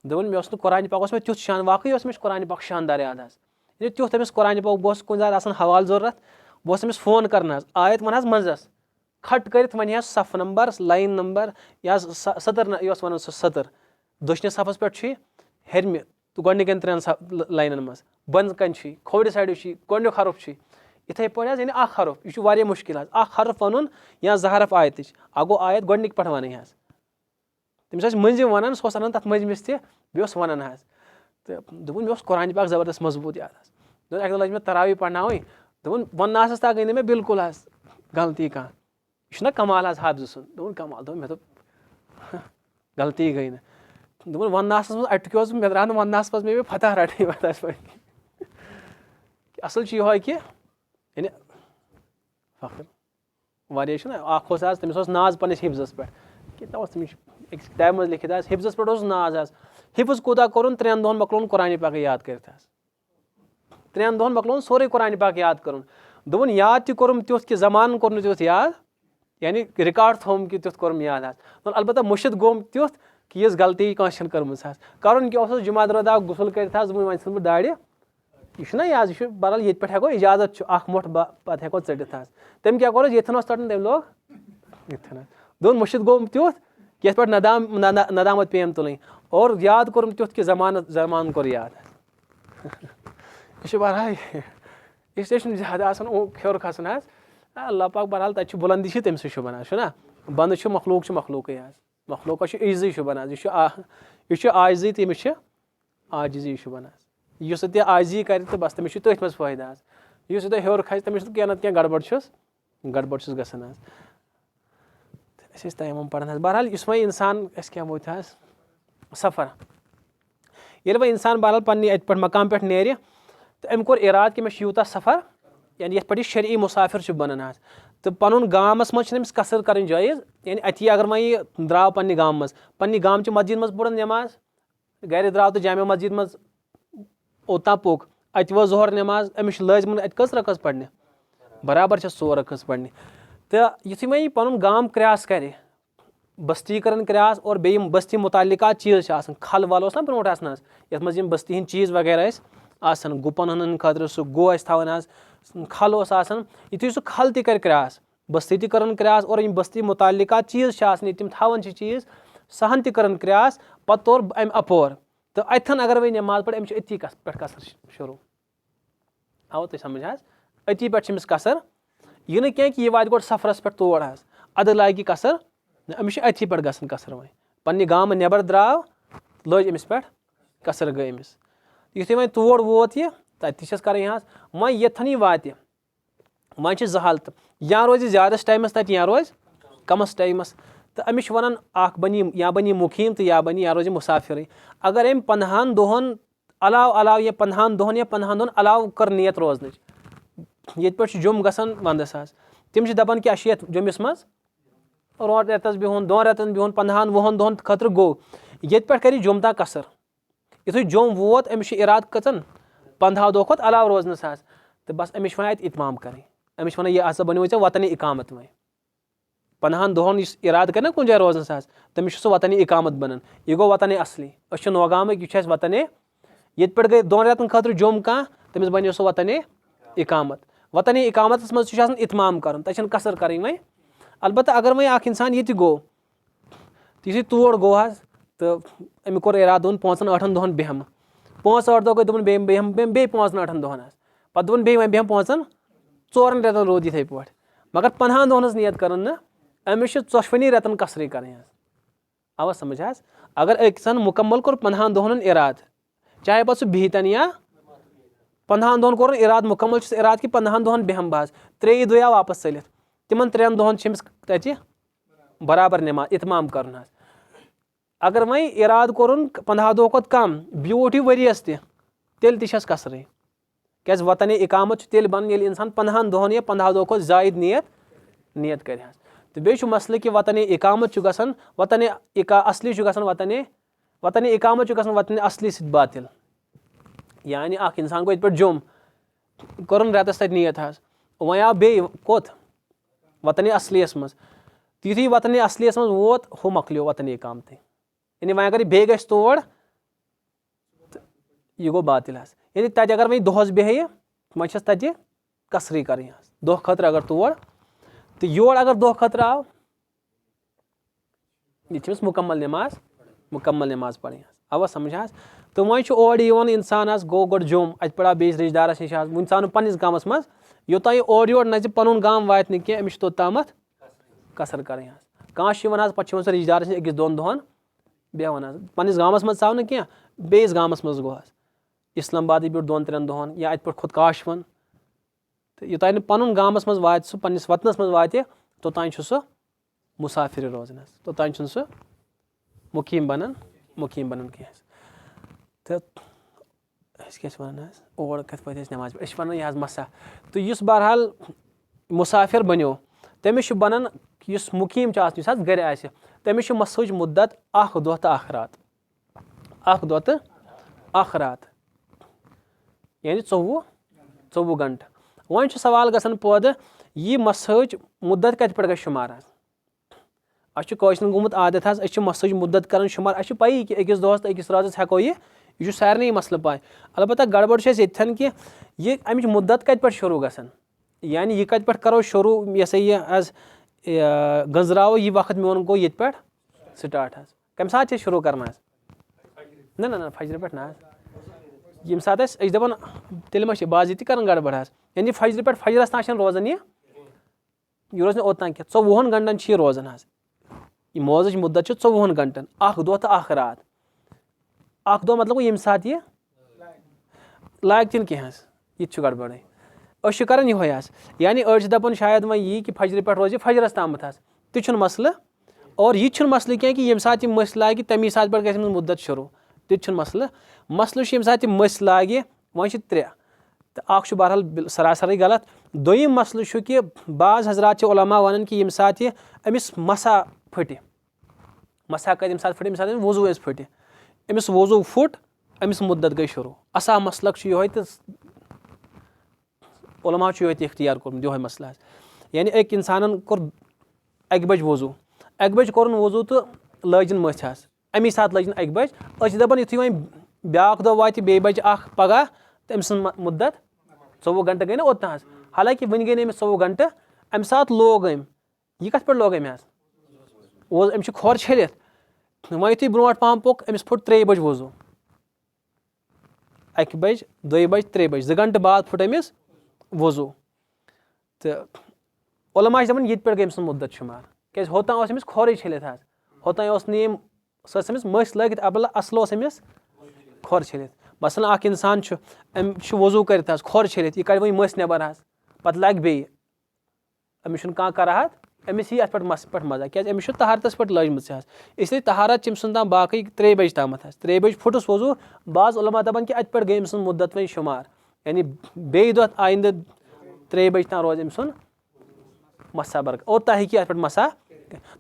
دوٚپُن مےٚ اوس نہٕ قرآنہِ پاک اوس مےٚ تیُتھ شان واقعٕے اوس مےٚ قرآنہِ پاک شاندار یاد حظ ییٚلہِ تیُتھ أمِس قرآنہِ پاک بہٕ اوسُس کُنہِ ساتہٕ آسان حوالہٕ ضوٚرَتھ بہٕ اوسُس أمِس فون کران حظ آیت وَن حظ منٛزَس کھٹ کٔرِتھ وَنہِ حظ صفہٕ نمبر لایِن نمبر یا سطر یہِ اوس وَنان سُہ سطر دٔچھنہِ صفس پٮ۪ٹھ چھُ یہِ ہیٚرمہِ تہٕ گۄڈنِکٮ۪ن 3 لاینن منٛز بۄنہٕ کَنہِ چھُ یہِ کھوورِ سایڈٕ چھُ یہِ گۄڈنیُک حرف چھُ یہِ یِتھٕے پٲٹھۍ حظ یعنی اکھ حرف یہِ چھُ واریاہ مُشکِل حظ اکھ حرف وَنُن یا 2 حرف آیتٕچ اکھ گوٚو آیت گۄڈنِکۍ پٮ۪ٹھ وَنٕنۍ حظ تٔمِس ٲسۍ مٔنٛزِم وَنان سُہ اوس اَنان تَتھ مٔنٛزمِس تہِ بیٚیہِ اوس وَنان حظ تہٕ دوٚپُن مےٚ اوس قرآنہِ پاک زبردست مضبوٗط یاد حظ دوٚپُن اَکہِ دۄہ لٔج مےٚ تراوی پرناوٕنۍ دوٚپُن وَنناسَس تہٕ گٔے نہٕ مےٚ بِلکُل حظ غلطی کانٛہہ یہِ چھُنہ کمال حظ حافظ سُنٛد دوٚپُن کمال دوٚپُن مےٚ دوٚپ غلطی گٔے نہٕ دوٚپُن وَنناسَس منٛز اَٹکیوس بہٕ مےٚ درٛاو نہٕ وَنناسَس منٛز مےٚ پیٚو فتح رَٹٕنۍ وَتھس پٲٹھۍ اَصٕل چھُ یِہوے کہِ یعنی فخر واریاہ چھُنہ اکھ اوس حظ تٔمِس اوس ناز پنٛنِس حِفظس پٮ۪ٹھ کیٛاہ اوس تٔمِس أکِس کِتابہِ منٛز لیکھِتھ حظ حِفظس پٮ۪ٹھ اوس ناز حظ حِفظ کوٗتاہ کوٚرُن 3 دۄہن مۄکلووُن قرآنہِ پاکٕے یاد کٔرِتھ حظ 3 دۄہن مۄکلووُن سورُے قرآنہِ پاک یاد کَرُن دوٚپُن یاد تہِ کوٚرُم تیُتھ کہِ زمانن کوٚر نہٕ تیُتھ یاد یعنی رِکاڈ تھوٚوُم کہِ تیُتھ کوٚرُم یاد حظ دوٚپُن البتہ مٔشِد گوٚم تیُتھ کہِ یِژھ غلطی کٲنٛسہِ چھَنہٕ کٔرمٕژ حظ کَرُن کیٛاہ اوسُس جُمعہ دۄہ دراو غسُل کٔرِتھ حظ دوٚپُن وۄنۍ ژھٕنہٕ بہٕ دارِ یہِ چھُنہ یہِ حظ یہِ چھُ بہرحال ییٚتہِ پٮ۪ٹھ ہٮ۪کو اِجازت چھُ اکھ مۄٹھ پتہٕ ہٮ۪کو ژٔٹِتھ حظ تٔمۍ کیٛاہ کوٚر حظ ییٚتھٮ۪ن اوس ژَٹُن تٔمۍ لوگ ییٚتھٮ۪ن حظ دوٚپُن مٔشِد گوٚم تیُتھ کہِ یَتھ پٮ۪ٹھ ندامت پیٚیَم تُلٕنۍ اور یاد کوٚرُم تیُتھ کہِ زمانہٕ کوٚر یاد یہِ چھُ بہرحال اِسلیے چھُنہٕ زیادٕ آسان ہیوٚر کھسُن حظ اللہ پاک بہرحال تَتہِ چھُ بُلندی چھِ تٔمۍ سٕے چھُ بَنان چھُنہ بنٛدٕ چھُ مخلوٗقٕے حظ مخلوٗقس چھُ عیٖزٕے چھُ بَنان یہِ چھُ عاجزی تہٕ أمِس چھِ عاجزی چھُ بَنان یُس تہِ عاجزی کَرِ تہٕ بَس تٔمِس چھُ تٔتھۍ منٛز فٲیدٕ حظ یُس یوٗتاہ ہیوٚر کھسہِ تٔمِس چھُ کینٛہہ نَتہٕ کینٛہہ گڑبڑ چھُس گژھان حظ أسۍ ٲسۍ تَیمُم پَران حظ بہرحال یُس وۄنۍ اِنسان اَسہِ کیٛاہ ووت حظ سفر ییٚلہِ وۄنۍ اِنسان بہرحال پنٛنہِ اَتہِ پٮ۪ٹھ مقام پٮ۪ٹھ نیرِ تہٕ أمۍ کوٚر اِرادٕ کہِ مےٚ چھُ یوٗتاہ سفر یعنی یَتھ پٮ۪ٹھ یہِ شرعی مُسافِر چھُ بَنان حظ تہٕ پَنُن گامَس منٛز چھِنہٕ أمِس قصٕر کَرٕنۍ جٲیِز یعنی اَتی اگر وۄنۍ یہِ درٛاو پنٛنہِ گامہٕ منٛز پنٛنہِ گامچہِ مسجد منٛز پوٚرُن نٮ۪ماز گرِ درٛاو تہٕ جامع مسجد منٛز اوٚتام پوٚک اَتہِ وٲژ ظہر نٮ۪ماز أمِس چھِ لٲزمَن اَتہِ کٔژ رَکٲژ پَرنہِ برابر چھِ 4 رکٲژ پرنہِ تہٕ یُتھُے وۄنۍ یہِ پَنُن گام کرٛاس کَرِ بستی کَران کرٛاس اور بیٚیہِ یِم بستی مُتعلقات چیٖز چھِ آسان کھَل وَل اوس نہ برونٛٹھ آسان حظ یَتھ منٛز یِم بستی ہِنٛدۍ چیٖز وغیرہ ٲسۍ آسان گُپَن ہٕنٛدۍ خٲطرٕ سُہ گُہہ ٲسۍ تھاوان حظ کھَل اوس آسان یُتھُے سُہ کھَل تہِ کَرِ کرٛاس بستی تہِ کَران کرٛاس اور یِم بستی مُتعلقات چیٖز چھِ آسان ییٚتہِ تِم تھاوان چھِ چیٖز سۄ ہَن تہِ کَران کرٛاس پَتہٕ توٚر اَمہِ اَپور تہٕ اَتھٮ۪ن اگر وۄنۍ نٮ۪ماز پَرِ أمِس چھِ أتی پٮ۪ٹھ کَسر شروٗع آوٕ تۄہہِ سَمٕجھ حظ أتی پٮ۪ٹھ چھِ أمِس کَسر یہِ نہٕ کینٛہہ کہِ یہِ واتہِ گۄڈٕ سفرَس پٮ۪ٹھ تور حظ اَدٕ لاگہِ کَسر أمِس چھِ أتھی پٮ۪ٹھ گژھان کَسر وۄنۍ پنٛنہِ گامہٕ نٮ۪بر درٛاو لٔج أمِس پٮ۪ٹھ کَسر گٔے أمِس یُتھُے وۄنۍ تور ووت یہِ تَتہِ تہِ چھَس کَرٕنۍ حظ وۄنۍ ییٚتھَن یہِ واتہِ وۄنۍ چھِ 2 حالتہٕ یا روزِ زیادَس ٹایمَس تَتہِ یا روزِ کَمَس ٹایمَس تہٕ أمِس چھِ وَنان اَکھ بَنہِ یا بَنہِ یہِ مُقیٖم تہٕ یا روزِ مُسافِرٕے اگر أمۍ 15 دۄہَن علاوٕ یا 15 دۄہَن یا 15 دۄہَن علاوٕ کٔر نِیَت روزنٕچ ییٚتہِ پٮ۪ٹھ چھُ جوٚم گژھان وَنٛدَس حظ تِم چھِ دَپان کہِ اَسہِ چھِ یَتھ جوٚمِس منٛز رٮ۪تَس بِہُن 2 رٮ۪تَن بِہُن 15-20 دۄہَن خٲطرٕ گوٚو ییٚتہِ پٮ۪ٹھ کَرِ جوٚم تام کَسر یُتھُے جوٚم ووت أمِس چھُ اِرادٕ کٔژَن 15 دۄہ کھۄتہٕ علاوٕ روزنَس حظ تہٕ بَس أمِس چھِ وۄنۍ اَتہِ اِتمام کَرٕنۍ أمِس چھِ وَنان یہِ ہسا بَنیوٕے ژےٚ وطنہِ اِقامت وۄنۍ 15 دۄہَن یُس اِرادٕ کَرِ نہ کُنہِ جایہِ روزنَس حظ تٔمِس چھُ سُہ وطنہِ اِقامت بَنان یہِ گوٚو وطنہِ اَصلی أسۍ چھِ نوگامٕکۍ یہِ چھُ اَسہِ وطنہِ ییٚتہِ پٮ۪ٹھ گٔے 2 رٮ۪تَن خٲطرٕ جوٚم کانٛہہ تٔمِس بَنیو سُہ وطنہِ اِقامت وطنہِ اِقامتَس منٛز تہِ چھُ آسان اِتمام کَرُن تَتہِ چھَنہٕ کَسر کَرٕنۍ وۄنۍ البتہ اگر وۄنۍ اَکھ اِنسان ییٚتہِ گوٚو یُتھُے تور گوٚو حظ تہٕ أمۍ کوٚر اِرادٕ دوٚپُن 5-8 دۄہَن بیٚہمہٕ 5-8 دۄہ گٔے دوٚپُن بیٚیہِ 5-8 دۄہَن حظ پَتہٕ دوٚپُن بیٚیہِ وۄنۍ بیٚہمہٕ 4 رٮ۪تَن روٗد یِتھَے پٲٹھۍ مگر 15 دۄہَن ہٕنٛز نِیَت کٔرٕن نہٕ أمِس چھِ 4 رٮ۪تَن کَسرٕے کَرٕنۍ حظ آوا سَمٕجھ حظ اگر أکِسَن مُکمل کوٚر 15 دۄہَن ہُنٛد اِرادٕ چاہے پَتہٕ سُہ بِہہِ تَن یا 15 دۄہَن کوٚرُن اِرادٕ مُکمل چھُس اِرادٕ کہِ 15 دۄہَن بیٚہمہٕ بہٕ حظ 3 دۄہ آو واپَس ژٔلِتھ تِمَن 3 دۄہَن چھِ أمِس تَتہِ برابر نٮ۪ماز اِتمام کَرُن حظ اگر وۄنۍ اِرادٕ کوٚرُن 15 دۄہ کھۄتہٕ کَم بیوٗٹھ یہِ ؤریَس تہِ تیٚلہِ تہِ چھَس کَسرٕے کیٛازِ وطنہِ اِقامت چھُ تیٚلہِ بَنان ییٚلہِ اِنسان 15 دۄہَن یا 15 دۄہ کھۄتہٕ زایِد نِیَت کَرِ حظ تہٕ بیٚیہِ چھُ مَسلہٕ کہِ وطنہِ اِقامت چھُ گژھان وطنہِ اَصلی چھُ گژھان وطنہِ اِقامت چھُ گژھان وطنہِ اَصلی سۭتۍ باطِل یعنی اَکھ اِنسان گوٚو ییٚتہِ پٮ۪ٹھ جوٚم کوٚرُن رٮ۪تَس تَتہِ نِیَت حظ وۄنۍ آو بیٚیہِ کوٚت وطنہِ اَصلِیَس منٛز تہٕ یُتھُے وطنہِ اَصلِیَس منٛز ووت ہُہ مۄکلیو وطنہِ اِقامتٕے یعنی وۄنۍ اگر یہِ بیٚیہِ گژھِ تور تہٕ یہِ گوٚو باطِل حظ یعنی تَتہِ اگر وۄنۍ دۄہَس بیٚہہِ وۄنۍ چھَس تَتہِ کَسرٕے کَرٕنۍ حظ دۄہ خٲطرٕ اگر تور تہٕ یور اگر دۄہ خٲطرٕ آو ییٚتہِ چھِ أمِس مُکمل نٮ۪ماز پَرٕنۍ حظ آوا سَمٕجھ حظ تہٕ وۄنۍ چھُ اورٕ یِوان اِنسان حظ گوٚو گۄڈٕ جوٚم اَتہِ پٮ۪ٹھ آو بیٚیِس رِشتہٕ دارَس نِش حظ وٕنہِ ژاو نہٕ پنٛنِس گامَس منٛز یوٚتام یہِ اورٕ یور نَژِ پَنُن گام واتہِ نہٕ کینٛہہ أمِس چھِ توٚتامَتھ کَسر کَرٕنۍ حظ کانٛہہ چھُ یِوان حظ پَتہٕ چھُ یِوان سُہ رِشتہٕ دارَس نِش 1-2 دۄہَن بیٚہوان حظ پنٛنِس گامَس منٛز ژاو نہٕ کینٛہہ بیٚیِس گامَس منٛز گوٚو حظ اِسلام آبادٕے بیوٗٹھ 2-3 دۄہَن یا اَتہِ پٮ۪ٹھ کھوٚت کاشوَن تہٕ یوٚتانۍ نہٕ پَنُن گامَس منٛز واتہِ سُہ پنٛنِس وطنَس منٛز واتہِ توٚتانۍ چھُ سُہ مُسافِرٕے روزان حظ توٚتانۍ چھُنہٕ سُہ مُقیٖم بَنان کینٛہہ حظ تہٕ أسۍ کیٛاہ چھِ وَنان حظ اور کَتھ پٲٹھۍ ٲسۍ نٮ۪ماز پَران أسۍ چھِ وَنان یہِ حظ مَسا تہٕ یُس بہرحال مُسافِر بَنیو تٔمِس چھُ بَنان یُس مُقیٖم چھُ آسان یُس حظ گَرِ آسہِ تٔمِس چھُ مَسٕچ مُدت 1 دۄہ تہٕ 1 رات 1 دۄہ تہٕ 1 رات یعنی 24 گنٹہٕ وۄنۍ چھُ سوال گژھان پٲدٕ یہِ مَسٕچ مُدت کَتہِ پٮ۪ٹھ گژھِ شُمار حظ اَسہِ چھُ کٲشرٮ۪ن گوٚمُت عادت حظ أسۍ چھِ مَسٕچ مُدت کَران شُمار اَسہِ چھِ پَیی کہِ أکِس دۄہَس تہٕ أکِس راتَس ہٮ۪کو یہِ چھُ سارنٕے مَسلہٕ پاے البتہ گڑبڑ چھِ اَسہِ ییٚتھٮ۪ن کہِ یہِ اَمِچ مُدت کَتہِ پٮ۪ٹھ شروٗع گژھان یعنی یہِ کَتہِ پٮ۪ٹھ کَرو شروٗع یہِ ہسا یہِ حظ گٔنٛزراوو یہِ وقت میون گوٚو ییٚتہِ پٮ۪ٹھ سِٹاٹ حظ کَمہِ ساتہٕ چھِ أسۍ شروٗع کَران حظ نہ فجرٕ پٮ۪ٹھ نہ حظ ییٚمہِ ساتہٕ أسۍ دَپان تیٚلہِ ما چھِ باضٲبطہٕ کَران گڑبڑ حظ یعنی فجرٕ پٮ۪ٹھ فجرَس تام چھَنہٕ روزان یہِ روزِ نہٕ اوٚتام کینٛہہ 24 گنٹَن چھِ یہِ روزان حظ یہِ موزٕچ مُدت چھِ 24 گنٹَن 1 دۄہ تہٕ 1 رات 1 دۄہ مطلب گوٚو ییٚمہِ ساتہٕ یہِ لاگہِ تہِ نہٕ کینٛہہ حظ یہِ تہِ چھُ گڑبڑٕے أسۍ چھِ کَران یِہوے حظ یعنی أڑۍ چھِ دَپان شاید وۄنۍ یی کہِ فجرٕ پٮ۪ٹھ روزِ فجرَس تامَتھ حظ تہِ چھُنہٕ مَسلہٕ اور یہِ تہِ چھُنہٕ مَسلہٕ کینٛہہ کہِ ییٚمہِ ساتہٕ یہِ مٔسۍ لاگہِ تَمی ساتہٕ پٮ۪ٹھ گژھِ أمِس مُدت شروٗع تہِ چھُنہٕ مَسلہٕ چھُ ییٚمہِ ساتہٕ یہِ مٔسۍ لاگہِ وۄنۍ چھِ 3 تہٕ اَکھ چھُ بہرحال سراسرٕے غلط دوٚیِم مَسلہٕ چھُ کہِ بعض حضرات چھِ عُلما وَنان کہِ ییٚمہِ ساتہٕ یہِ أمِس مَسا کَرِ ییٚمہِ ساتہٕ أمِس وضوٗ ٲسۍ پھٕٹہِ أمِس وضوٗ پھُٹ أمِس مُدت گٔے شروٗع اَصح مسلک چھُ یِہوے تہٕ علما چھُ یِہوٚے تہِ اختیار کوٚرمُت یِہوٚے مسلہٕ حظ یعنی أکۍ اِنسانَن کوٚر 1 بَجہِ وضوٗ 1 بَجہِ کوٚرُن وضوٗ تہٕ لٲجِن مٔتھۍ حظ اَمی ساتہٕ لٲجِن 1 بَجہِ أسۍ چھِ دَپان یُتھُے وۄنۍ بیٛاکھ دۄہ واتہِ بیٚیہِ بَجہِ 1 پَگاہ تہٕ أمۍ سٕنٛز مُدت 24 گنٹہٕ گٔے نہ اوٚتام حظ حالانکہِ وٕنہِ گٔے نہٕ أمِس 24 گنٹہٕ اَمہِ ساتہٕ لوگ أمۍ یہِ کَتھ پٮ۪ٹھ لوگ أمۍ حظ أمِس چھِ کھۄر چھٔلِتھ وۄنۍ یُتھُے برونٛٹھ پَہَم پوٚک أمِس پھُٹ 3 بَجہِ وضوٗ 1 بَجہِ 2 بَجہِ 3 بَجہِ 2 گنٹہٕ بعد پھُٹ أمِس وضوٗ تہٕ علما چھِ دَپان ییٚتہِ پٮ۪ٹھ گٔے أمۍ سٕنٛز مُدت شُمار کیٛازِ ہوٚتام اوس أمِس کھۄرٕے چھٔلِتھ حظ ہوٚتام اوس نہٕ أمۍ سۄ ٲس أمِس مٔسۍ لٲگِتھ اَصٕل اوس أمِس کھۄر چھٔلِتھ مثلاً اَکھ اِنسان چھُ أمۍ چھُ وضوٗ کٔرِتھ حظ کھۄر چھٔلِتھ یہِ کَڑِ وۄنۍ مٔسۍ نٮ۪بر حظ پَتہٕ لاگہِ بیٚیہِ أمِس چھُنہٕ کانٛہہ کَراہت أمِس یی اَتھ پٮ۪ٹھ مَسہِ پٮ۪ٹھ مَزہ کیٛازِ أمِس چھُ طہارتَس پٮ۪ٹھ لٲجمٕژ حظ اِسلیے طہارت چھِ أمۍ سُنٛد تام باقٕے 3 بَجہِ تامَتھ حظ 3 بَجہِ پھُٹُس وضوٗ بعض علما دَپان کہِ اَتہِ پٮ۪ٹھ گٔے أمۍ سٕنٛز مُدت وۄنۍ شُمار یعنی بیٚیہِ دۄہ آیِندٕ 3 بَجہِ تام روزِ أمۍ سُنٛد مسا برقرار اوٚتام ہیٚکہِ یہِ اَتھ پٮ۪ٹھ مسا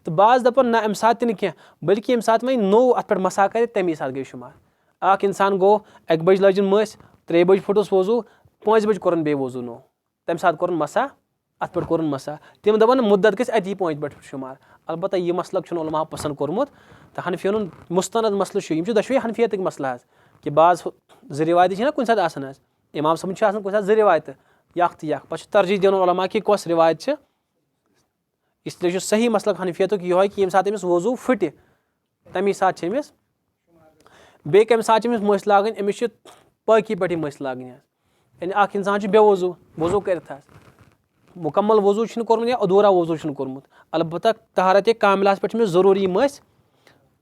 تہٕ بعض دَپان نہ اَمہِ ساتہٕ تہِ نہٕ کینٛہہ بٔلکہِ ییٚمہِ ساتہٕ وۄنۍ نوٚو اَتھ پٮ۪ٹھ مسا کَرِ تَمی ساتہٕ گٔے شُمار اَکھ اِنسان گوٚو 1 بَجہِ لٲجِن مٔسۍ 3 بَجہِ پھُٹُس وضوٗ 5 بَجہِ کوٚرُن بیٚیہِ وضوٗ نوٚو تَمہِ ساتہٕ کوٚرُن مسا اَتھ پٮ۪ٹھ کوٚرُن مسا تِم دَپان مُدت گژھِ اَتی 5 پٮ۪ٹھ شُمار البتہ یہِ مسلک چھُنہٕ علما پسنٛد کوٚرمُت تہٕ حنفِین ہُنٛد مُستند مسلہٕ چھُ یِم چھِ دۄشوٕے حنفیتٕکۍ مسلہٕ حظ کہِ بعض 2 رِوایتہٕ چھِنہ کُنہِ ساتہٕ آسان حظ اِمام صٲبن چھِ آسان کُنہِ ساتہٕ 2 رِوایتہٕ یَکھ تہٕ یَکھ پَتہٕ چھُ ترجیح دِوان علما کہِ کۄس رِوایت چھِ اِسلیے چھُ صحیح مسلک حنفیتُک یِہوٚے کہِ ییٚمہِ ساتہٕ أمِس وضوٗ پھٕٹہِ تَمی ساتہٕ چھِ أمِس بیٚیہِ کَمہِ ساتہٕ چھِ أمِس مٔسۍ لاگٕنۍ أمِس چھِ پٲقی پٮ۪ٹھٕے مٔسۍ لاگٕنۍ حظ یعنی اَکھ اِنسان چھُ بے وضوٗ کٔرِتھ حظ مُکمل وضوٗ چھُنہٕ کوٚرمُت یا ادوٗرا وضوٗ چھُنہٕ کوٚرمُت البتہ طہارتِ کاملَس پٮ۪ٹھ چھِ أمِس ضروٗری مٔسۍ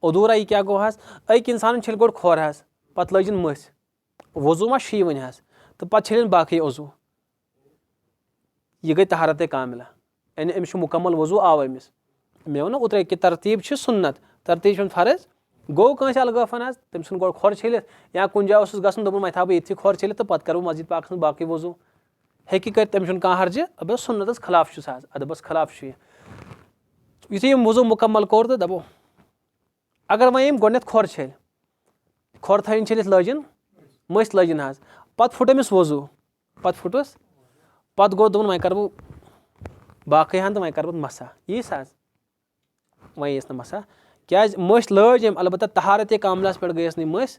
ادوٗرا یہِ کیاہ گوٚو حظ أکۍ اِنسانَن چھٔلۍ گۄڈٕ کھۄر حظ پَتہٕ لٲجِن مٔسۍ وضوٗ ما چھُ یہِ وۄنۍ حظ تہٕ پَتہٕ چھٔلِنۍ باقٕے عضوٗ یہِ گٔے طہارتِ کاملہ یعنی أمِس چھُ مُکمل وضوٗ آو أمِس مےٚ ووٚن نہ اوترَے کہِ ترتیٖب چھِ سُنت ترتیٖب چھُنہٕ فرض گوٚو کٲنٛسہِ الگٲفن حظ تٔمۍ سُنٛد گۄڈٕ کھۄر چھٔلِتھ یا کُنہِ جایہِ اوسُس گژھُن دوٚپُن وۄنۍ تھاو بہٕ ییٚتھی کھۄر چھٔلِتھ تہٕ پَتہٕ کَرٕ بہٕ مسجد پاکَس منٛز باقٕے وضوٗ ہیٚکہِ کٔرِتھ تٔمِس چھُنہٕ کانٛہہ حرجہِ البتہ سُنتَس خلاف چھُ سُہ حظ ادبَس خلاف چھُ یہِ یُتھُے أمۍ وضوٗ مُکمل کوٚر تہٕ دَپو اگر وۄنۍ أمۍ گۄڈنٮ۪تھ کھۄر چھٔلۍ کھۄر تھٲیِن چھٔلِتھ لٲجِن مٔسۍ لٲجِن حظ پَتہٕ پھُٹ أمِس وضوٗ پَتہٕ پھُٹُس پَتہٕ گوٚو دوٚپُن وۄنۍ کَرٕ بہٕ باقٕے ہن تہٕ وۄنۍ کَرٕ بہٕ مسا ییٖس حظ وۄنۍ ییٖس نہٕ مسا کیٛازِ مٔسۍ لٲج أمۍ البتہ طہارتِ کاملَس پٮ۪ٹھ گٔیَس نہٕ مٔسۍ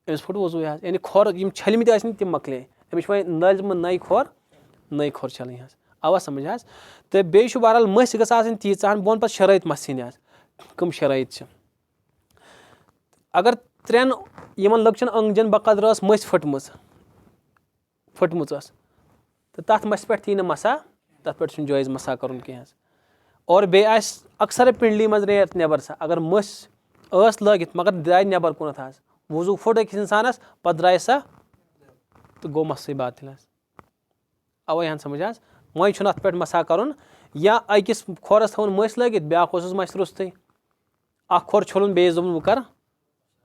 أمِس پھُٹ وضوٗ حظ یعنی کھۄر یِم چھٔلمٕتۍ ٲسۍ نہٕ تِم مۄکلے أمِس چھِ وۄنۍ نٲلمہٕ نٔے کھۄر چھَلٕنۍ حظ اَوا سَمٕجھ حظ تہٕ بیٚیہِ چھُ بہرحال مٔسۍ گٔژھ آسٕنۍ تیٖژاہ بہٕ وَنہٕ پَتہٕ شرٲیط مَس ژھٕنہِ حظ کٕم شرٲیط چھِ اگر 3 یِمن لۄکچن أنٛگجن بقدر ٲس مٔسۍ پھٔٹمٕژ ٲس تہٕ تَتھ مَسہِ پٮ۪ٹھ تھی نہٕ مسا تَتھ پٮ۪ٹھ چھُنہٕ جٲیز مسا کَرُن کینٛہہ حظ اور بیٚیہِ آسہِ اکثر پِنڈلی منٛز نیرِ نٮ۪بر سۄ اگر مٔسۍ ٲس لٲگِتھ مگر درٛاے نٮ۪بر کُنَتھ حظ وضوٗ پھُٹ أکِس اِنسانَس پَتہٕ درٛاے سۄ تہٕ گوٚو مسٕے باطِل حظ اَوَے ہن سَمٕجھ حظ وۄنۍ چھُنہٕ اَتھ پٮ۪ٹھ مسا کَرُن یا أکِس کھۄرَس تھاوُن مٔسۍ لٲگِتھ بیٛاکھ اوسُس مَسہِ روٚستُے اکھ کھۄر چھوٚلُن بیٚیِس دوٚپُن بہٕ کَرٕ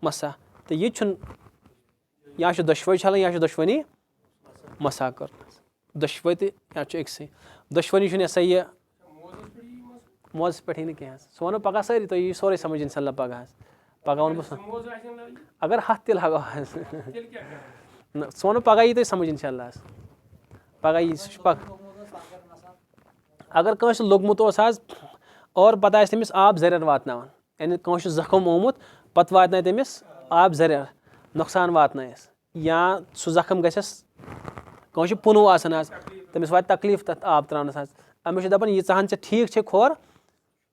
مسا تہٕ یہِ تہِ چھُنہٕ یا چھُ دۄشوَے چھَلٕنۍ یا چھُ دۄشوٕنی مسا کَرُن حظ دۄشوَے تہِ یا چھُ أکسٕے دۄشوٕنی چھُنہٕ یہِ ہسا یہِ موزَس پٮ۪ٹھ یی نہٕ کینٛہہ حظ سُہ وَنو پَگاہ سٲری تۄہہِ یی سورُے سَمٕجھ اِنشاء اللہ پَگاہ حظ پَگاہ وَنہٕ بہٕ سُہ اگر ہَتھ تہِ لگاو حظ نہ سُہ وَنو پَگاہ یی تۄہہِ سَمٕجھ اِنشاء اللہ حظ پَگاہ یی سُہ چھُ اگر کٲنٛسہِ لوٚگمُت اوس حظ اور پَتہٕ آسہِ تٔمِس آب زَرٮ۪ر واتناوان یعنی کٲنٛسہِ چھُ زخم آمُت پَتہٕ واتنایہِ تٔمِس آب زَرٮ۪ر نۄقصان واتنایَس یا سُہ زخم گژھٮ۪س کٲنٛسہِ چھُ پُنوٗ آسان حظ تٔمِس واتہِ تکلیٖف تَتھ آب ترٛاونَس حظ أمِس چھِ دَپان ییٖژاہ ہن ژےٚ ٹھیٖک چھے کھۄر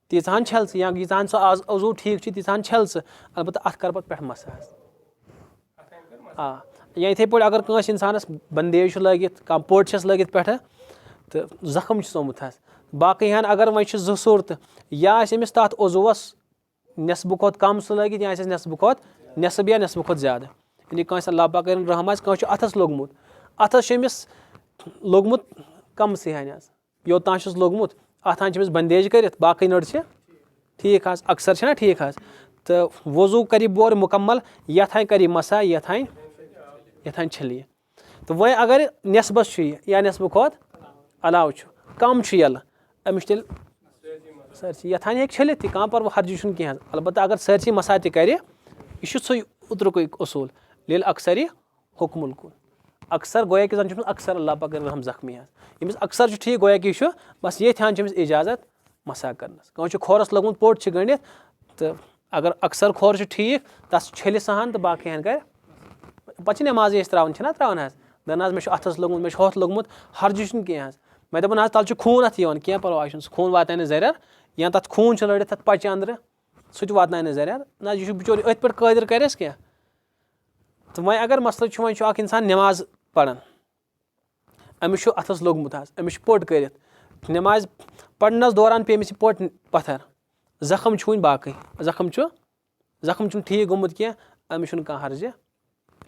تیٖژاہ ہن چھَل ژٕ یا ییٖژاہ ہن سُہ عضوٗ ٹھیٖک چھِ تیٖژاہ ہن چھَل ژٕ البتہ اَتھ کَر پَتہٕ پٮ۪ٹھٕ مسا حظ آ یا یِتھَے پٲٹھۍ اگر کٲنٛسہِ اِنسانَس بندیج چھُ لٲگِتھ کانٛہہ پٔٹ چھَس لٲگِتھ پٮ۪ٹھٕ تہٕ زخم چھُس آمُت حظ باقٕے ہن اگر وۄنۍ چھِ 2 صوٗرتہٕ یا آسہِ أمِس تَتھ عضوٗوَس نٮ۪صبہٕ کھۄتہٕ کَم سُہ لٲگِتھ یا آسٮ۪س نٮ۪صبہٕ کھۄتہٕ زیادٕ یعنی کٲنٛسہِ اللہ پاک کٔرِنۍ رحم آسہِ کٲنٛسہِ چھُ اَتھَس لوٚگمُت اَتھَس چھُ أمِس لوٚگمُت کَمسٕے ہَنہِ حظ یوٚتام چھُس لوٚگمُت اَتھ ہَن چھِ أمِس بندیج کٔرِتھ باقٕے نٔر چھِ ٹھیٖک حظ اکثر چھِنہ ٹھیٖک حظ تہٕ وضوٗ کَرِ یہِ بورٕ مُکمل یَتھ ہَنہِ کَرِ یہِ مسا یَتھ ہَنہِ چھٔلہِ یہِ تہٕ وۄنۍ اگر نٮ۪صبَس چھُ یہِ یا نٮ۪صبہٕ کھۄتہٕ علاوٕ چھُ کَم چھُ یَلہٕ أمِس چھُ تیٚلہِ سٲرسٕے یَتھ ہَنہِ ہیٚکہِ چھٔلِتھ تہِ کانٛہہ پَرواے حرجہِ چھُنہٕ کینٛہہ حظ البتہ اگر سٲرسٕے مسا تہِ کَرِ یہِ چھُ سُے اوترُکُے اصوٗل لیل اکثری حُکمُل کُن اکثر گویا کہِ زَن چھُ أمِس اکثر اللہ پاک کٔرِنۍ رحم زخمی حظ ییٚمِس اکثر چھُ ٹھیٖک گویا کہِ یہِ چھُ بس ییٚتھۍ ہن چھُ أمِس اِجازت مسا کرنَس کٲنٛسہِ چھُ کھۄرَس لوٚگمُت پوٚٹ چھِ گٔنڈِتھ تہٕ اگر اکثر کھۄر چھُ ٹھیٖک تَس چھٔلہِ سۄ ہن تہٕ باقٕے ہن کَرِ پَتہٕ چھِ نٮ۪مازٕے أسۍ ترٛاوان چھِنہ ترٛاوان حظ دَپان حظ مےٚ چھُ اَتھَس لوٚگمُت مےٚ چھُ ہۄتھ لوٚگمُت ہرجہِ چھُنہٕ کینٛہہ حظ مےٚ دوٚپُن حظ تَلہٕ چھُ خوٗن اَتھ یِوان کینٛہہ پَرواے چھُنہٕ سُہ خوٗن واتناے نہٕ زَرٮ۪ر یا تَتھ خوٗن چھُ لٔڑِتھ تَتھ پَچہِ اَنٛدرٕ سُہ تہِ واتناے نہٕ زَرٮ۪ر نہ یہِ چھُ بِچور أتھۍ پٮ۪ٹھ قٲدِر کَرٮ۪س کینٛہہ تہٕ وۄنۍ اگر مسلہٕ چھُ وۄنۍ چھُ اکھ اِنسان نٮ۪ماز پَران أمِس چھُ اَتھَس لوٚگمُت حظ أمِس چھُ پوٚٹ کٔرِتھ نٮ۪مازِ پَرنَس دوران پیٚیہِ أمِس یہِ پوٚٹ پَتھر زخم چھُ وٕنہِ باقٕے زخم چھُنہٕ ٹھیٖک گوٚمُت کینٛہہ أمِس چھُنہٕ کانٛہہ حرجہِ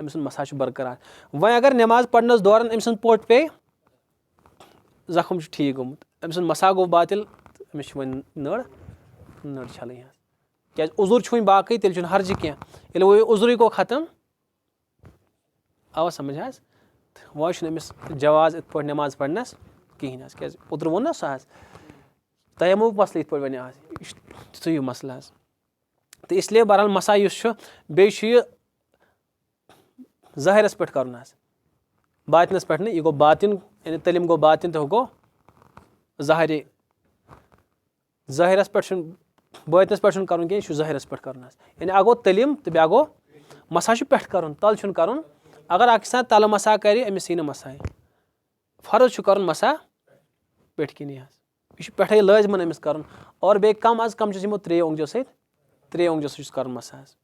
أمۍ سُنٛد مسا چھُ برقرار وۄنۍ اگر نٮ۪ماز پَرنَس دوران أمۍ سُنٛد پوٚٹ پیٚیہِ زخم چھُ ٹھیٖک گوٚمُت أمۍ سُنٛد مسا گوٚو باطِل تہٕ أمِس چھِ وۄنۍ نٔر چھَلٕنۍ حظ کیٛازِ عُذُر چھُ وٕنہِ باقٕے تیٚلہِ چھُنہٕ حرجہِ کینٛہہ ییٚلہِ وۄنۍ یہِ عُذرٕے گوٚو ختم آوا سَمٕجھ حظ وۄنۍ چھُنہٕ أمِس جواز یِتھ پٲٹھۍ نٮ۪ماز پَرنَس کِہیٖنۍ حظ کیٛازِ اوترٕ ووٚن نہ سُہ حظ تۄہہِ ہٮ۪مو بہٕ مسلہٕ یِتھ پٲٹھۍ وَنیو حظ یہِ چھُ تِتھُے ہیوٗ مسلہٕ حظ تہٕ اِسلیے بہرحال مسا یُس چھُ بیٚیہِ چھُ یہِ ظٲہِرَس پٮ۪ٹھ کَرُن حظ باطِنَس پٮ۪ٹھ نہٕ یہِ گوٚو باطِن یعنی تٔلِم گوٚو باطِن تہٕ ہُہ گوٚو ظٲہِرے ظٲہِرَس پٮ۪ٹھ چھُنہٕ بٲطنَس پٮ۪ٹھ چھُنہٕ کَرُن کینٛہہ یہِ چھُ ظٲہِرَس پٮ۪ٹھ کَرُن حظ یعنی اکھ گوٚو تٔلِم تہٕ بیٛاکھ گوٚو مسا چھُ پٮ۪ٹھٕ کَرُن تَلہٕ چھُنہٕ کَرُن اگر اکھ اِنسان تَلہٕ مسا کَرِ أمِس یی نہٕ مسا فرض چھُ کَرُن مسا پٮ۪ٹھۍ کِنی حظ یہِ چھُ پٮ۪ٹھَے لٲزمَن أمِس کَرُن اور بیٚیہِ کَم اَز کَم چھُس یِمو ترٛیٚیو اوٚنٛگجو سۭتۍ چھُس کَرُن مسا حظ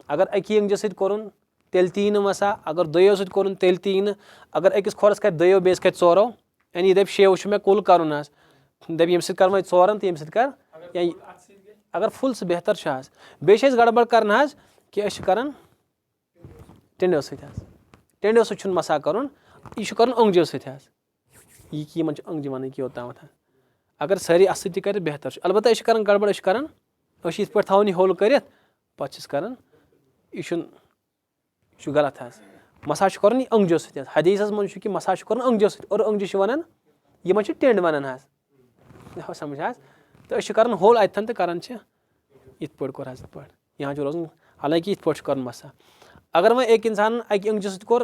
اگر اَکی اوٚنٛگجہِ سۭتۍ کوٚرُن تیٚلہِ تہِ یی نہٕ مسا اگر دۄیو سۭتۍ کوٚرُن تیٚلہِ تہِ یی نہٕ اگر أکِس کھۄرَس کَرِ دۄیو بیٚیِس کَرِ ژورو یعنی یہِ دَپہِ شیو چھُ مےٚ کُل کَرُن حظ دَپہِ ییٚمہِ سۭتۍ کَرٕ وۄنۍ ژورَن تہٕ ییٚمہِ سۭتۍ کَر یا اگر فُل سُہ بہتر چھُ حظ بیٚیہِ چھِ أسۍ گڑبڑ کَران حظ کہِ أسۍ چھِ کَران ٹِنڈو سۭتۍ حظ ٹِنڈو سۭتۍ چھُنہٕ مسا کَرُن یہِ چھُ کَرُن اوٚنٛگجو سۭتۍ حظ یہِ کہِ یِمَن چھِ اوٚنٛگجہِ وَنٕنۍ کہِ یوٚتامَتھ اگر سٲری اَتھٕ سۭتۍ تہِ کَرِ بہتر چھُ البتہ أسۍ چھِ کَران گڑبڑ أسۍ چھِ یِتھ پٲٹھۍ تھاوان یہِ ہوٚل کٔرِتھ پَتہٕ چھِس کَران یہِ چھُ غلط حظ مسا چھُ کَرُن یہِ اوٚنٛگجو سۭتۍ حظ حدیٖثَس منٛز چھُ کہِ مسا چھُ کَرُن اوٚنٛگجو سۭتۍ اور اوٚنٛگجہِ چھِ وَنان یِمَن چھِ ٹِنٛڈ وَنان حظ سَمٕجھ حظ تہٕ أسۍ چھِ کَران ہوٚل اَتٮ۪ن تہٕ کَران چھِ یِتھ پٲٹھۍ کوٚر حظ یِتھ پٲٹھۍ یِہان چھُ روزان حالانکہِ یِتھ پٲٹھۍ چھُ کَرُن مسا اگر وۄنۍ أکۍ اِنسانَن اَکہِ اوٚنٛگجہِ سۭتۍ کوٚر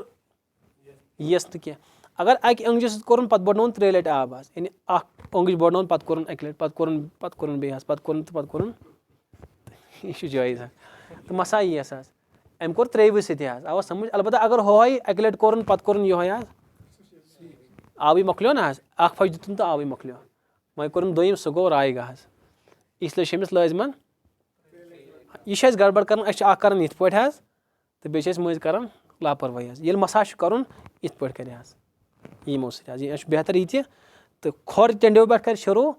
یِیَس نہٕ کینٛہہ اگر اَکہِ اوٚنٛگجہِ سۭتۍ کوٚرُن پَتہٕ بٔڑنووُن 3 لَٹہِ آب حظ یعنی اَکھ اوٚنٛگٕج بٔڑنووُن پَتہٕ کوٚرُن اَکہِ لَٹہِ پَتہٕ کوٚرُن بیٚیہِ حظ پَتہٕ کوٚرُن تہٕ پَتہٕ کوٚرُن یہِ چھُ جٲیِز حظ تہٕ مسا یِیَس حظ أمۍ کوٚر 3وِ سۭتی حظ آوا سَمٕجھ البتہ اگر ہُہوے اَکہِ لَٹہِ کوٚرُن پَتہٕ کوٚرُن یِہوے حظ آبٕے مۄکلیو نہ حظ اَکھ پھَش دیُتُن تہٕ آبٕے مۄکلیو وۄنۍ کوٚرُن دوٚیِم سُہ گوٚو رایہِ گاہ حظ اِسلیے چھِ أمِس لٲزمَن یہِ چھِ اَسہِ گڑبڑ کَران أسۍ چھِ اَکھ کَران یِتھ پٲٹھۍ حظ تہٕ بیٚیہِ چھِ أسۍ مٔنٛزۍ کَران لاپَروٲہی حظ ییٚلہِ مسا چھُ کَرُن یِتھ پٲٹھۍ کَرِ حظ یِمو سۭتۍ حظ یہِ چھُ بہتر یہِ تہِ تہٕ کھۄر ٹِنڈو پٮ۪ٹھ کَرِ شروٗع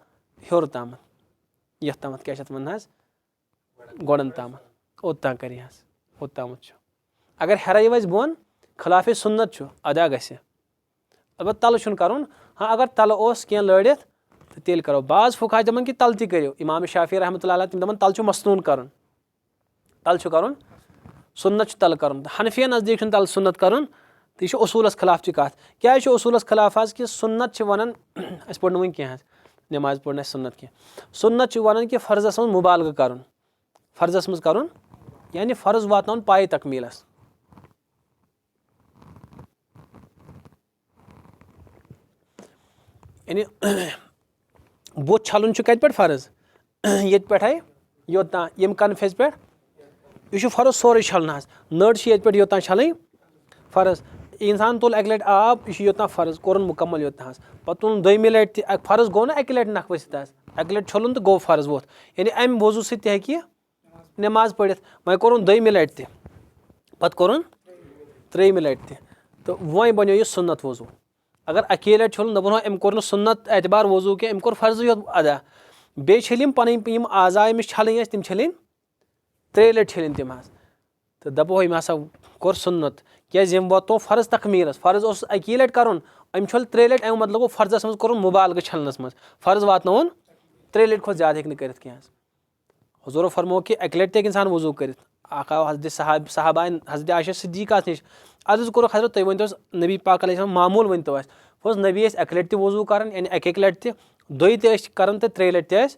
ہیوٚر تامَتھ یَتھ تامَتھ کیٛاہ چھِ اَتھ وَنان حظ گۄڈَن تامَتھ اوٚتام کَرِ حظ اوٚتامَتھ چھُ اگر ہیٚرَے وَسہِ بۄن خِلافے سُنت چھُ ادا گژھِ البتہ تَلہٕ چھُنہٕ کَرُن ہاں اگر تَلہٕ اوس کینٛہہ لٲڑِتھ تہٕ تیٚلہِ کَرو بعض فُقہا چھِ دَپان کہِ تَلہٕ تہِ کٔرِو اِمام شافی رحمتہ اللہ علیہ تِم دَپان تَلہٕ چھُ مصنوٗن کَرُن تَلہٕ چھُ کَرُن سُنت چھُ تَلہٕ کَرُن تہٕ حنفِین نزدیٖک چھُنہٕ تَلہٕ سُنت کَرُن تہٕ یہِ چھُ اصوٗلَس خِلاف چہِ کَتھ کیٛازِ چھُ اصوٗلَس خِلاف حظ کہِ سُنت چھِ وَنان اَسہِ پوٚر نہٕ وٕنہِ کینٛہہ حظ نٮ۪مازِ پوٚر نہٕ اَسہِ سُنت کینٛہہ سُنت چھِ وَنان کہِ فرضس منٛز مُبالغہٕ کَرُن فرضس منٛز کَرُن یعنی فرض واتناوُن پایہِ تکمیٖلَس یعنی بُتھ چھَلُن چھُ کَتہِ پٮ۪ٹھ فرض ییٚتہِ پٮ۪ٹھَے یوٚتام ییٚمہِ کَنفیٚس پٮ۪ٹھ یہِ چھُ فرض سورُے چھَلنہٕ حظ نٔر چھِ ییٚتہِ پٮ۪ٹھ یوٚتام چھَلٕنۍ فرض اِنسان تُل اَکہِ لَٹہِ آب یہِ چھُ یوٚتام فرض کوٚرُن مُکمل یوٚتام حظ پَتہٕ تُلُن دوٚیمہِ لَٹہِ تہِ فرض گوٚو نہ اَکہِ لَٹہِ نَکھٕ ؤسِتھ حظ اَکہِ لَٹہِ چھوٚلُن تہٕ گوٚو فرض ووٚتھ یعنی اَمہِ وضوٗ سۭتۍ تہِ ہیٚکہِ یہِ نٮ۪ماز پٔرِتھ وۄنۍ کوٚرُن دوٚیمہِ لَٹہِ تہِ پَتہٕ کوٚرُن 3مہِ لَٹہِ تہِ تہٕ وۄنۍ بَنیو یہِ سُنت وضوٗ اگر اَکے لَٹہِ چھوٚلُن دَپُن أمۍ کوٚر نہٕ سُنت اعتبار وضوٗ کینٛہہ أمۍ کوٚر فرضٕے یوت ادا بیٚیہِ چھٔلۍ یِم پَنٕنۍ یِم اعضا أمِس چھَلٕنۍ ٲسۍ تِم چھٔلِنۍ 3 لَٹہِ چھٔلِنۍ تِم حظ تہٕ دَپو أمۍ ہسا کوٚر سُنت کیٛازِ ییٚمۍ واتنو فرض تکمیٖلَس فرض اوس اَکی لَٹہِ کَرُن أمۍ چھوٚل 3 لَٹہِ اَمیُک مطلب گوٚو فرضس منٛز کوٚرُن مُبالغہٕ چھَلنَس منٛز فرض واتنووُن 3 لَٹہِ کھۄتہٕ زیادٕ ہیٚکہِ نہٕ کٔرِتھ کینٛہہ حظ حضوٗرو فرموو کہِ اَکہِ لَٹہِ تہِ ہیٚکہِ اِنسان وضوٗ کٔرِتھ اکھ آو صحابہ حضرت عایشہ صدیٖقاہَس نِش عرض کوٚرُکھ حضرت تُہۍ ؤنۍتو نبی پاک علیہ السلام معموٗل ؤنۍتو اَسہِ پوٚز نبی ٲسۍ اَکہِ لَٹہِ تہِ وضوٗ کَران یعنی اَکہِ لَٹہِ تہِ دۄیہِ تہِ ٲسۍ کَران تہٕ 3 لَٹہِ تہِ ٲسۍ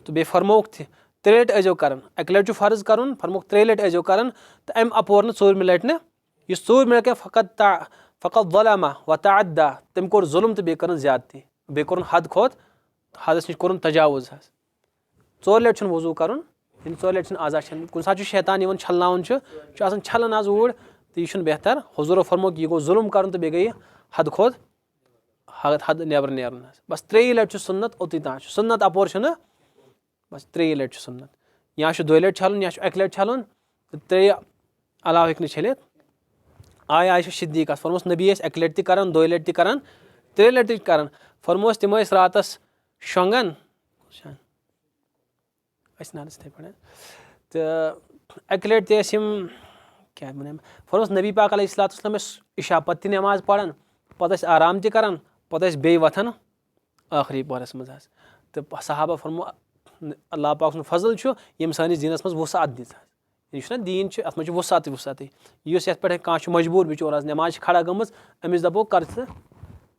تہٕ بیٚیہِ فرمووُکھ تہِ 3 لَٹہِ ٲسۍزیو کَران اَکہِ لَٹہِ چھُ فرض کَرُن فرمووُکھ 3 لَٹہِ ٲسۍزیو کَران تہٕ اَمہِ اَپور نہٕ 4مہِ لَٹہِ نہٕ یُس 4مہِ لَٹہِ فقط फ़क़त ज़लम व तअद्दा, तम कोर जुल्म तो बेकर ज्यादती, बेकर हद खोत हदस नश कोर तजावुज। 4 लटि वजू कर, 4 लटि आजा कुछ सात शैतान छलनावन छलन आज ऊर तो यह बेहतर। हुजूर फरमो कि यह गो जुल्म कर तो बे गई हद खोत हद नेबर नेरन। बस 3 लटि सुन्नत ओत तान सुन्नत अपोर बस 3 लटि सुन्नत, या 2 लटि छलन या 1 लटि छलन तो 3 अलाव हेक छलित। आय आयशा सिद्दीक़ा फरमोस नबी 1 लटि कर 2 लटि कर 3 लटि कर। फरमोस तिम रातस शोंगन तो 1 लटि क्या वन फरमोस नबी पाक अलैहिस्सलाम इशा पत्ति नमाज पढ़ान पत आराम तरान पत बे वथन आखिरी पहरस मज। तो सहाबा फरमो अल्लाह पाक सुन फजल यम सानिस दीनस मज वसात दिस। यह दीन अत मे वसात वसात इस ये पे कह मजबूर बिचोर आज नमाज खड़ा गम अमिस दपो कर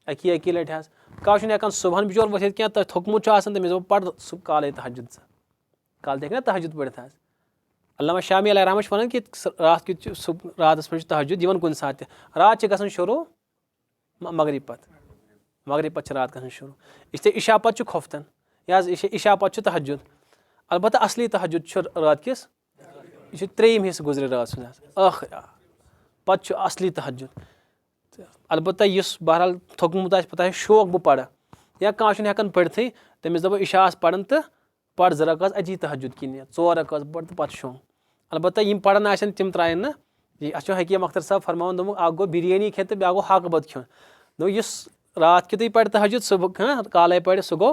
अकी लटि कह हेकान सुबह बिचोर वथित क्या थोकमुत तमिस दप पढ़ सह काले तहज्जुद काल हेक ना तहज्जुद पढ़ित। अल्लामा शामी अलैहि रहमत वन कि रात मे तहज्जुद यवन कुन सात रात गसन शुरू मगरिब पत रात गसन शुरू इस इशा पत खोफ्तन या इशा पत तहज्जुद। अलबत्ता असली तहज्जुद रात किस यह 3 हिस्स गुजरे रात सुन पत असली तहज्जुद। अलबत्ता इस बहरहाल थोकमुत पता शौक बह पढ़ या कह हेकान पढ़ित तमिस दपो इशा पढ़न तो पढ़ 2 रकात अजी तहज्जुद की नियत 4 रकात पढ़ तो पत शोंग। अलबत्ता यम पढ़न आसन तिम त्रायन ना अच्छा हकीम अख्तर साहब फरमान दोमुक अख गो बिरयानी खेन तो ब्या गो हक बत खेन दो इस रात कि पढ़ तहज्जुद सुबह काले पढ़ सह गो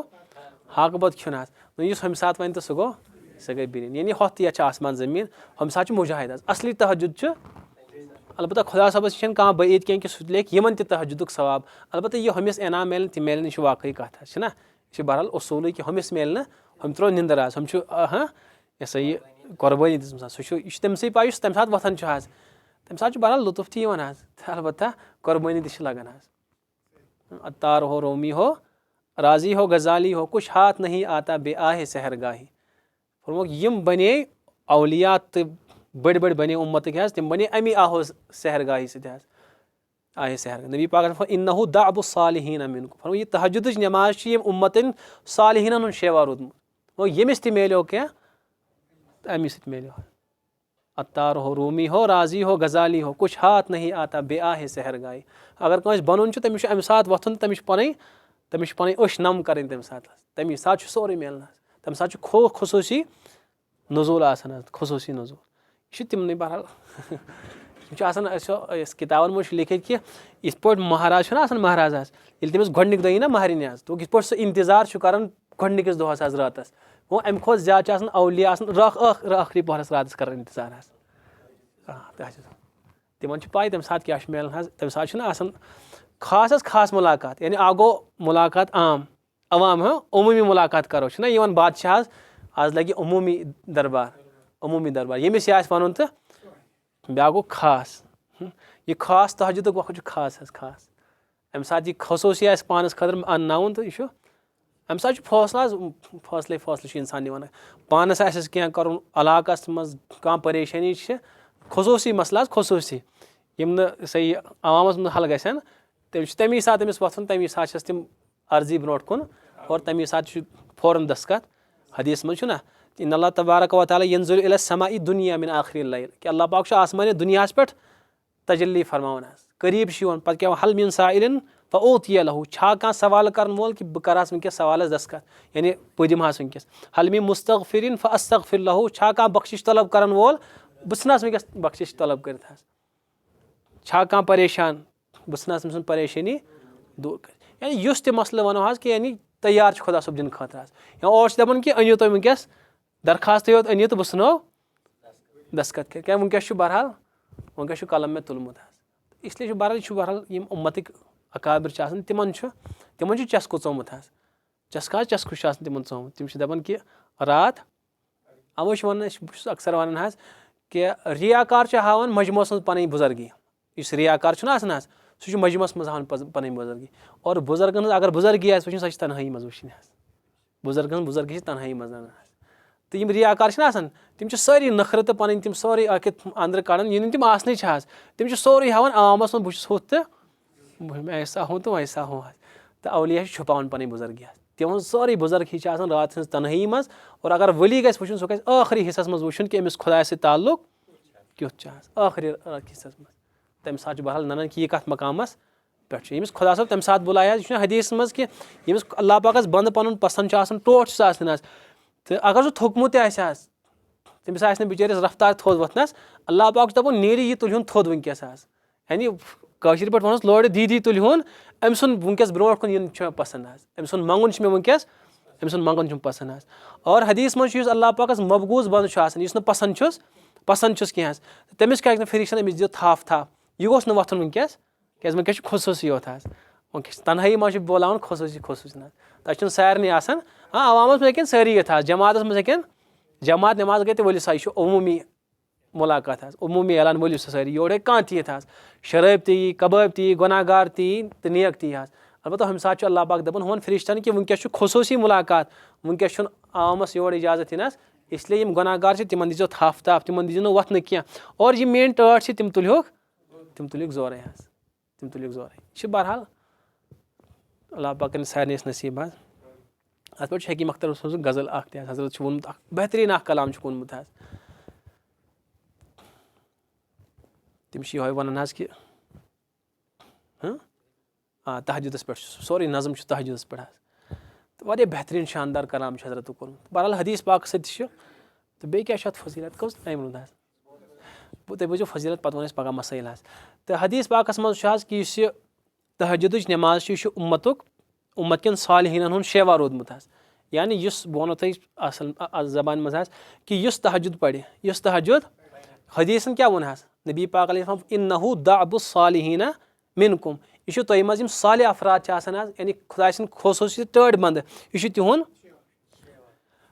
हक बत खेन इस हम सात वन तो सह गो सह गई बिरयानी यानी होत ये आसमान जमीन हम सात मुजाहिद असली तहज्जुद। अलबत्ता खुदा सबस कह बैद कह कि सह लेख यमन तहज्जुद सवाब। अलबत्ता यह हमिस इनाम मिलन तह मिलन यह वाकई कथ ना यह बहरहाल उसूल कि हमिस मिल हम त्रो निंदर आज हम यह सा यह कुर्बानी दिस सह तमसे पाई तम सात वथन आज तम सात बहरहाल लुत्फ तवन आज। अलबत्ता कुर्बानी तह लगन आज अत्तार हो रोमी हो राजी हो गजाली हो कुछ हाथ नहीं आता बे आहे सहरगाही। फरमो यम बने औलिया तो बड़ बड़ बने उम्मत के तम बने अमी आहो सहरगाही सह आहे सहरगाह। नबी पाक इन्नहु दाअबु सालिहीन मिनकुम फरमो यह तहज्जुद नमाज उम्मतन सालिहीन शेवा रोदमुत वो यमिस तह मिलो क्या अमी सह मिलो। अत्तार हो रूमी हो राजी हो गजाली हो कुछ हाथ नहीं आता बे आहे सहरगाही। अगर कह बनुन तमिस अमि सात वथुन तमिस पन अश नम कर तमी सात सोरे मिलन तम सात खुसूसी नज़ूल आसान खुसूसी नज़ूल यह तिमन बहरहाल किताबन मज लिखित कि इत पे महाराज महाराज ये तमिस गोडनिक दह ना महरिन तो इत पे सह इंतजार कर गोडनिकस दोहस रात वो अम खो ज्यादा औलिया आखिरी पहरस रात कर इंतजार तिमन पाई तम सात क्या मिलन तम सात खास मुलाकात यानी आगो मुलाकात अवाम उमूमी मुलाकात करो ना बादशाह आज लगे उमूमी दरबार यमिस यह वन तो ब्या गो खास यह खास तहज्जुद वक्त खास अम सात यह खसूसी पानस खतर अन्नावन तो यह अम सात फैसले इंसान निवान पानस क्या कर इलाकस मज कह परेशानी खसूसी मसला खसूसी यम सही अवामस मज हल गन तमी सात अमिस वथन तमी सात तम अर्जी ब्रोट कुन और तमी सात फौरन दस्खत हदीस मज ना इन्नल्लाह तबारक व तआला यंजुलु इला समाई दुनिया मिन आखिरिल लैल कि अल्लाह पाक आसमान दुनिया पे तजल्ली फरमावन करीब पे क्या हल मिन साइलिन फ़ऊतिय लहू छा कह सवाल कर वोल कि बह कर वनकस सवालस दस्खत यानी पुदिम वनकस हल मिन मुस्तगफिरिन फ़अस्तगफिर लहू छा कह बख्शिश तलब कर वोल बह वनकस बख्शिश तलब कर छा कह परेशान बह परेशानी दूर कर यानी युस तह मसल वनो कि यानी तैयार खुदा सब दिन खतर या और दपान कि अनियो तुम वनकस दरखास्त योत अनियो तो बह नो दस्खत कर क्या वनकस बहरहाल वनकस कलम में तुलमुत इसलिए बहरहाल यम उम्मतिक अकाबिर तिमन चस्कु चोमुत चस्का चस्कु तिमन चोमुत तिम दपान कि रात अवो वन अक्सर वन कि रियाकार हावन मजमुस मज पन बुजुर्गी इस रियाकार सह मजमुस मज हावन पन बुजुर्गी और बुजुर्गन अगर बुजुर्गी वो सह तनहाई मज वुन बुजुर्गन बुजुर्गी तनहाई मज तो यम रियाकार तम सारी नखर तो पन तम सारे अंदर कड़ान ये तम आसन तम सोरे हावन आवामस मज बहुत मैं ऐसा हूँ तो वैसा हूँ तो अवलिया छुपावन पन बुजुर्गी तिहन सारी बुजुर्गी रात हज तनहाई मज और अगर वली गो वो सह गि आखिरी हिस्सस मज वो कि अमिस खुदा से ताल्लुक क्युथ आखिरी हिस्सस मज तम सात बहरहाल ननन कि यह कत मकामस पे यमिस खुदा सब तम सात बुलाया यह हदीस मज कि यमिस अल्लाह पाकस बंद पन पसंद टोट तो अगर सह थोकमुत तमिस आस बिचारिस रफ्तार थोद वथनस अल्लाह पाक दपन नीरी यह तुलहुन थोद वनकस यानी कशीर पे वनस लोड़ दी तुलहुन अम सुन वनकस ब्रोट कुन इन पसंद अम सुन मंगुन मे वनकस अम सुन मंगुन पसंद और हदीस मज अल्लाह पाकस मबगूज बंद पसंद कह तमिस क्या फिरिक्शन अमिस दियो थाफ यह गोस वथन वनकस क्या वनकस खुसूसी योत वनकस तनहाई मज बोलान खुसूसी ना तक सारे हाँ अवामस मे सारी ये जमात मज जमात नमाज गई तो वली सा यह अमूमी मुलाकात अमूमी ऐलान वली सारी योर कह ती शराब ती कबाब ती गुनाहगार ती तो नेक ती अलबत्ता हम साथ अल्लाह पाक दपन होन फरिश्तन कि वनकस खुसूसी मुलाकात वनकस आमस योर इजाजत इन इसलिए यम गुनाहगार तिमन दीजो थाफ ताफ तिमन दीजो वथन कह और यह मेन टाट तिम तुलिक जोरे तिम तुलिक जोरे बहरहाल अल्लाह पाक सारे नसीब अत पे हकीम अख्तर सज गज़ल हजरत वोनमुत बेहतरीन कलाम वोनमुत तम ये वन कि तहजुदस पे सोरे नज़म तहजुदस पे तो वह बेहतरीन शानदार कलाम हजरत कोर्मुत बहरहाल हदीस पाक सत्य तो बे क्या फजीलत कस टाइम रुद तुम बुझो फजीलत पे वन पगह मसाइल तो हदीस पाकस मज कि तहजुद नमाज उम्मत कन सालिहीन हुन शेवा रोदमुत यानी बह वो तुम असल जबान मज कि तहजुद पढ़ तहजुद हदीसन क्या वन नबी पाक इन्नहु दाबुस सालिहीन मिनकुम यह तुम मज साले अफराद यानी खुदा सद खुसूसी टड़ बंद यह तिहुन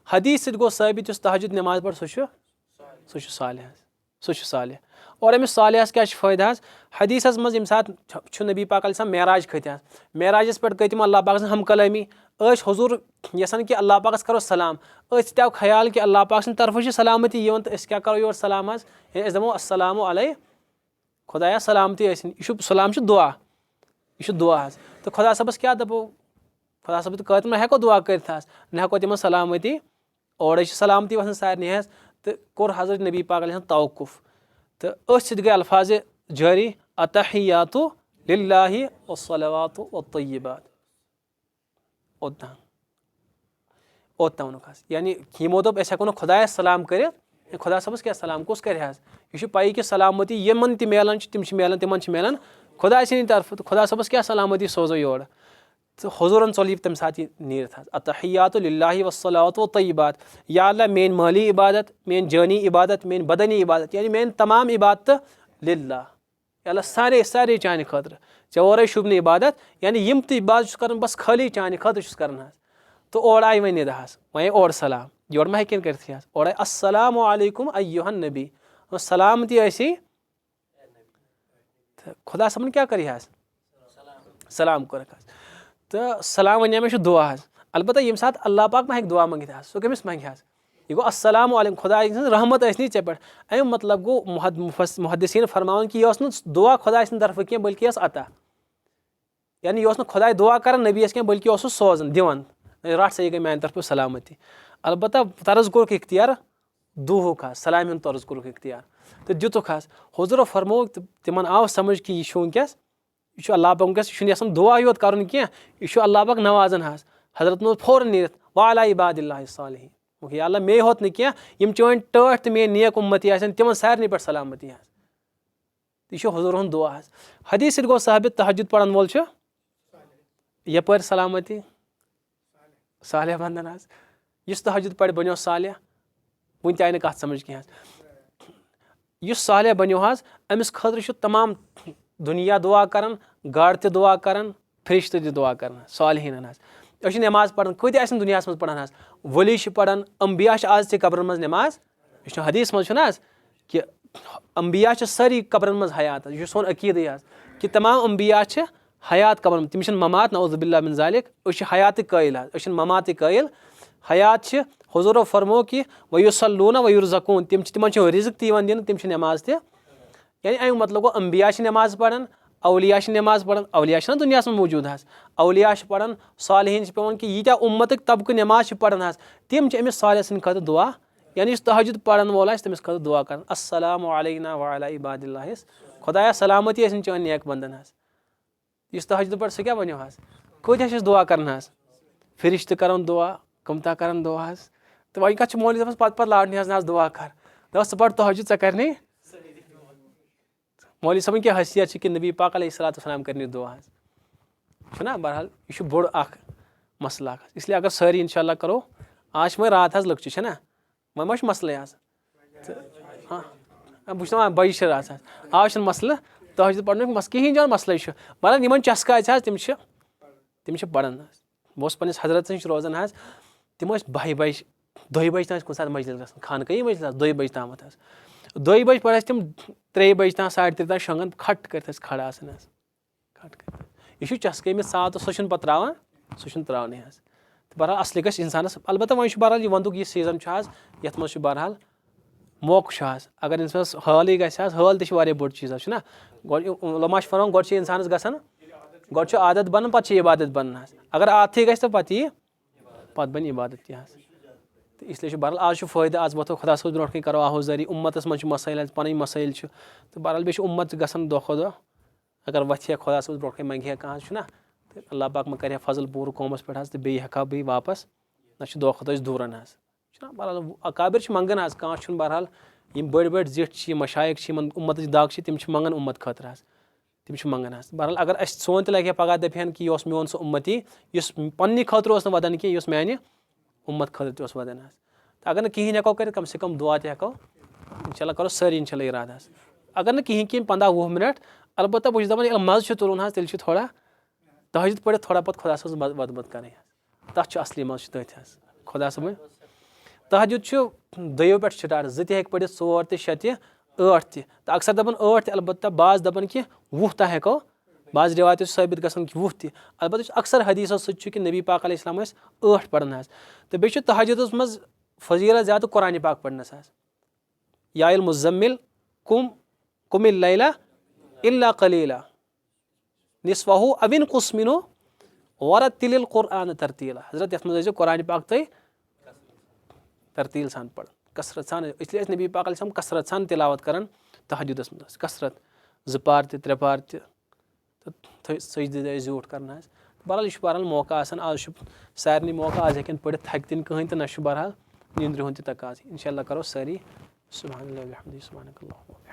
हदीस सद गो साबित तहजुद नमाज पढ़ सह साले और अमिस सालिहस क्या फ़ायदा हदीस मज यम सात नबी पाक मेराज खत मेराजस पे गई तम अल्लाह पाक हम कलामी हुजूर यसान कि अल्लाह पाकस करो सलाम तव ख्याल कि अल्लाह पाक तरफ सलामती तो क्या करो योर सलाम दमो अस्सलामु अलैहि खुदाया सलामती यह सलाम दुआ यह दुआ तो खुदा सबस क्या दपो खुदा सब कत मे हेको दुआ कर न हेको तिम सलामती और सलामती वसन सारे तो कोर हजरत नबी पाक तवकुफ तो गई अल्फाज जारी अतहियातु लिल्लाहि वस्सलावातु वत्तय्यिबात ओत यानी यमो दोप अस हेको खुदायस सलाम कर खुदा सबस क्या सलाम कुस कर यह पाई कि सलामती यमन त मिलान तिम तिमन मिलान खुदा सद तरफ तो खुदा सबस क्या सलामती सोजो योर तो हुजूरन चल तम सात नीरत अतहियातु लिल्लाहि वस्सलावातु वत्तय्यिबात या अल्लाह मेन माली इबादत मेन जानी इबादत मेन बदनी इबादत यानी मेन तमाम इबादत लिल्लाह अल्लाह सारे सारे चान खतर ऐ और शुभ इबादत यानी यम तो इबादत कर बस खाली चान खतर कर तो और आई वन निदा वन और सलाम योर मा हेकन कर और अस्सलामु अलैकुम अय्युहन नबी सलामती खुदा सबन क्या कर सलाम कर तो सलाम वन मे दुआ अलबत्ता यम सात अल्लाह पाक मा हेक दुआ मंगित सो कमिस मंग यह गो अस्सलामु अलैकुम खुदा रहमत नी ऐ पे अम मतलब गो मुहद्दिसीन फरमान कि यह दुआ खुदा तरफ कह बल्कि अता यानी यह खुदा दुआ कर नबी कह बल्कि सोजन दिवन रट सा यह गई मान तरफ सलामती अलबत्ता तर्ज कोर इख्तियार दुहुक सलाम हूँ तर्ज कोर इख्तियार तो दितुक हुजूर फरमो तिमन आव समझ कि यह वनकस यह अल्लाह पाक यह दुआ योत कर यह अल्लाह पाक नवाजन हजरत मोहम्मद फौरन नीरत वाला इबादिल्लाहि सालिहीन या अल्लाह मे होत न यम चोन टठ तो मेन नेक उम्मती तिमन सारे पे सलामती यह हुजूर दुआ हदीस गो साबित तहजुद पढ़न वोल यपर सलामती सालिह बंदन इस तहजुद पढ़ बनो सालिह वन त आय कत समझ कह इस सालिह बनो अमिस खतर तमाम दुनिया दुआ कर गाड़ त दुआ कर फरिश्त त दुआ कर सालिहीन नमाज पढ़न कत दुनिया मज पढ़ान वली पढ़ान अम्बिया आज त कब्रन मज नमाज यह हदीस मज कि अम्बिया सारी कब्रन मज हयात यह सोन अकीद कि तमाम अम्बिया हयात कब्रन तम ममात नऊज़ुबिल्लाह मिन ज़ालिक हयात कायल ममात कायल हयात हुजूरो फरमो कि वयुसल्लून वयुरज़कून तिमन रिज़्क दिन तिम नमाज त यानी अम मतलब गो अम्बिया नमाज पढ़ान اولیا چھِ نٮ۪ماز پران اولیا چھِنہ دُنیاہَس منٛز موٗجوٗد حظ اولیا چھِ پران صالحیٖن چھِ پیٚوان کہِ ییٖتیٛاہ اُمتٕکۍ طبقہٕ نٮ۪ماز چھِ پران حظ تِم چھِ أمِس صالح سٕنٛدِ خٲطرٕ دُعا یعنی یُس تہجُد پرن وول آسہِ تٔمِس خٲطرٕ دُعا کران السلام علینا وعلی عباد اللہِس خۄدایا سلامتی ٲسِن چٲنۍ نیک بنٛدن حظ یُس تہجُد پرِ سُہ کیاہ ؤنِو حظ کۭتیاہ چھِس دُعا کران حظ فرِشتہٕ کران دُعا کٕمتا کران دُعا حظ تہٕ وۄنۍ کتھ چھِ مولوی صٲبس پتہٕ لارنہِ حظ نہ حظ دُعا کر دَپس ژٕ پر تہجُد ژےٚ کرنٕے مولوی صٲبن کیاہ حیثیت چھِ کہِ نبی پاک علیہ الصلوۃ والسلام کرنہِ دُعا حظ چھُنہ بہرحال یہِ چھُ بوٚڑ اکھ مسلہٕ اکھ اس لیے اگر سٲری انشاء اللہ کرو آز چھِ وۄنۍ رات حظ لٔکچہِ چھےٚ نہ وۄنۍ ما چھُ مسلٕے آز بہٕ چھُس دپان بجہِ چھِ رات حظ آز چھُنہٕ مسلہٕ تہجُد پرنُک کِہینۍ جان مسلٕے چھُ مطلب یِمن چسکہٕ آسہِ حظ تِم چھِ پران حظ بہٕ اوسُس پننِس حضرتس نِش روزان حظ تِم ٲسۍ بہہِ بجہِ 2 بجہِ تام ٲسۍ کُنہِ ساتہٕ مجلِس گژھان خانقٲہی مجلِس حظ 2 بجہِ تامَتھ حظ 2 بجہِ پٮ۪ٹھ ٲسۍ تِم 3 بجہِ تام 3:30 تام شۄنٛگان کھٹ کٔرِتھ ٲسۍ کھڑا آسان حظ کھٹ کٔرِتھ یہِ چھُ چسکہٕ أمِس ژاو تہٕ سُہ چھُنہٕ پتہٕ تراوان سُہ چھُنہٕ تراونٕے حظ تہٕ بہرحال اصلہِ گژھِ انسانس البتہ وۄنۍ چھُ بہرحال یہِ ونٛدُک یہِ سیٖزن چھُ حظ یتھ منٛز چھُ بہرحال موقعہٕ چھُ حظ اگر اِنسانس حالٕے گژھِ حظ حال تہِ چھِ واریاہ بوٚڑ چیٖز حظ چھُنہ گۄڈٕ علما چھِ فرماوان گۄڈٕ چھِ انسانس گژھان گۄڈٕ چھُ عادت بنان پتہٕ چھِ عبادت بنان حظ اگر عادتھٕے گژھِ تہٕ پتہٕ یی پتہٕ بنہِ عبادت تہِ حظ تہٕ اسلیے چھُ بہرحال آز چھُ فٲیدٕ آز وۄتھو خۄدا صٲبس برونٛٹھ کَنۍ کرو آہوزٲری اُمتس منٛز چھُ مسٲیل حظ پنٕنۍ مسٲیل چھِ تہٕ بہرحال بیٚیہِ چھُ اُمت گژھان دۄہ کھۄتہٕ دۄہ اگر وۄتھِ ہا خۄدا صٲبس برونٛٹھ کَنۍ منگہِ ہا کانٛہہ حظ چھُنہ تہٕ اللہ پاک ما کرِ ہا فضل پوٗرٕ قومس پٮ۪ٹھ حظ تہٕ بیٚیہِ ہٮ۪کہٕ ہا بہٕ واپس نہ چھُ دۄہ کھۄتہٕ أسۍ دوٗرن حظ چھُنہ بہرحال اکابر چھِ منگان حظ کانٛہہ چھُنہٕ بہرحال یِم بٔڑۍ بٔڑۍ زِٹھۍ چھِ یِم مشایق چھِ یِمن اُمتٕچ دگ چھِ تِم چھِ منگان اُمت خٲطرٕ حظ تِم چھِ منگان حظ بہرحال اگر اَسہِ سون تہِ لگہِ ہا پگاہ دپہِ ہن کہِ یہِ اوس میون سُہ اُمتی یُس پننہِ خٲطرٕ اوس نہٕ ودان کینٛہہ یُس میانہِ اُمت خٲطرٕ تہِ اوس ودان حظ تہٕ اگر نہٕ کِہینۍ ہٮ۪کو کٔرِتھ کم سے کم دُعا تہِ ہٮ۪کو انشاء اللہ کرو سٲری انشاء اللہ ارادٕ حظ اگر نہٕ کِہینۍ 15-20 مِنٹ البتہ بہٕ چھُس دپان ییٚلہِ مزٕ چھُ تُلُن حظ تیٚلہِ چھُ تھوڑا تہجُد پٔرِتھ تھوڑا پتہٕ خۄدا صٲبس وَد کرٕنۍ حظ تتھ چھُ اصلی مزٕ چھُ تٔتھۍ حظ خۄدا صٲبٕنۍ تہجُد چھُ 2 پٮ۪ٹھ سٹاٹ 2 تہِ ہٮ۪کہِ پٔرِتھ 4 تہِ 6 تہِ 8 تہِ تہٕ اکثر دپان 8 تہِ البتہ بعض دپان کہِ 20 تام ہٮ۪کو بعض رِوایتو چھِ ثٲبت گژھان کہِ 20 تہِ البتہ یُس اکثر حدیٖثو سۭتۍ چھُ کہِ نبی پاک علیہ السلام ٲسۍ 8 پران حظ تہٕ بیٚیہِ چھُ تہجُدس منٛز فضیٖلت زیادٕ قرآنہِ پاک پرنس حظ یا المُزمِل قُم اللیلَ الا قلیٖلہ نصفہُ او انقُص منہُ ورتِل القرآنَ ترتیٖلا حضرت یتھ منٛز ٲسۍزیو قرآنہِ پاک تُہۍ ترتیٖل سان پران کثرت سان اسلیے ٲسۍ نبی پاک علیہ السلام کثرت سان تِلاوت کران تہجُدس منٛز حظ کثرت 2 پار تہِ 3 پار تہِ تہٕ سجدٕ ٲسۍ زیوٗٹھ کران حظ بہرحال یہِ چھُ بہرحال موقعہٕ آسان آز چھُ سارنٕے موقعہٕ آز ہٮ۪کن پٔرِتھ تھکہِ تہِ نہٕ کٕہٕنۍ تہٕ نہ چھُ بہرحال نیندرِ ہُنٛد تہِ تقاضہٕ انشاء اللہ کرو سٲری سبحان اللہ وبحمدہ سبحانک اللہم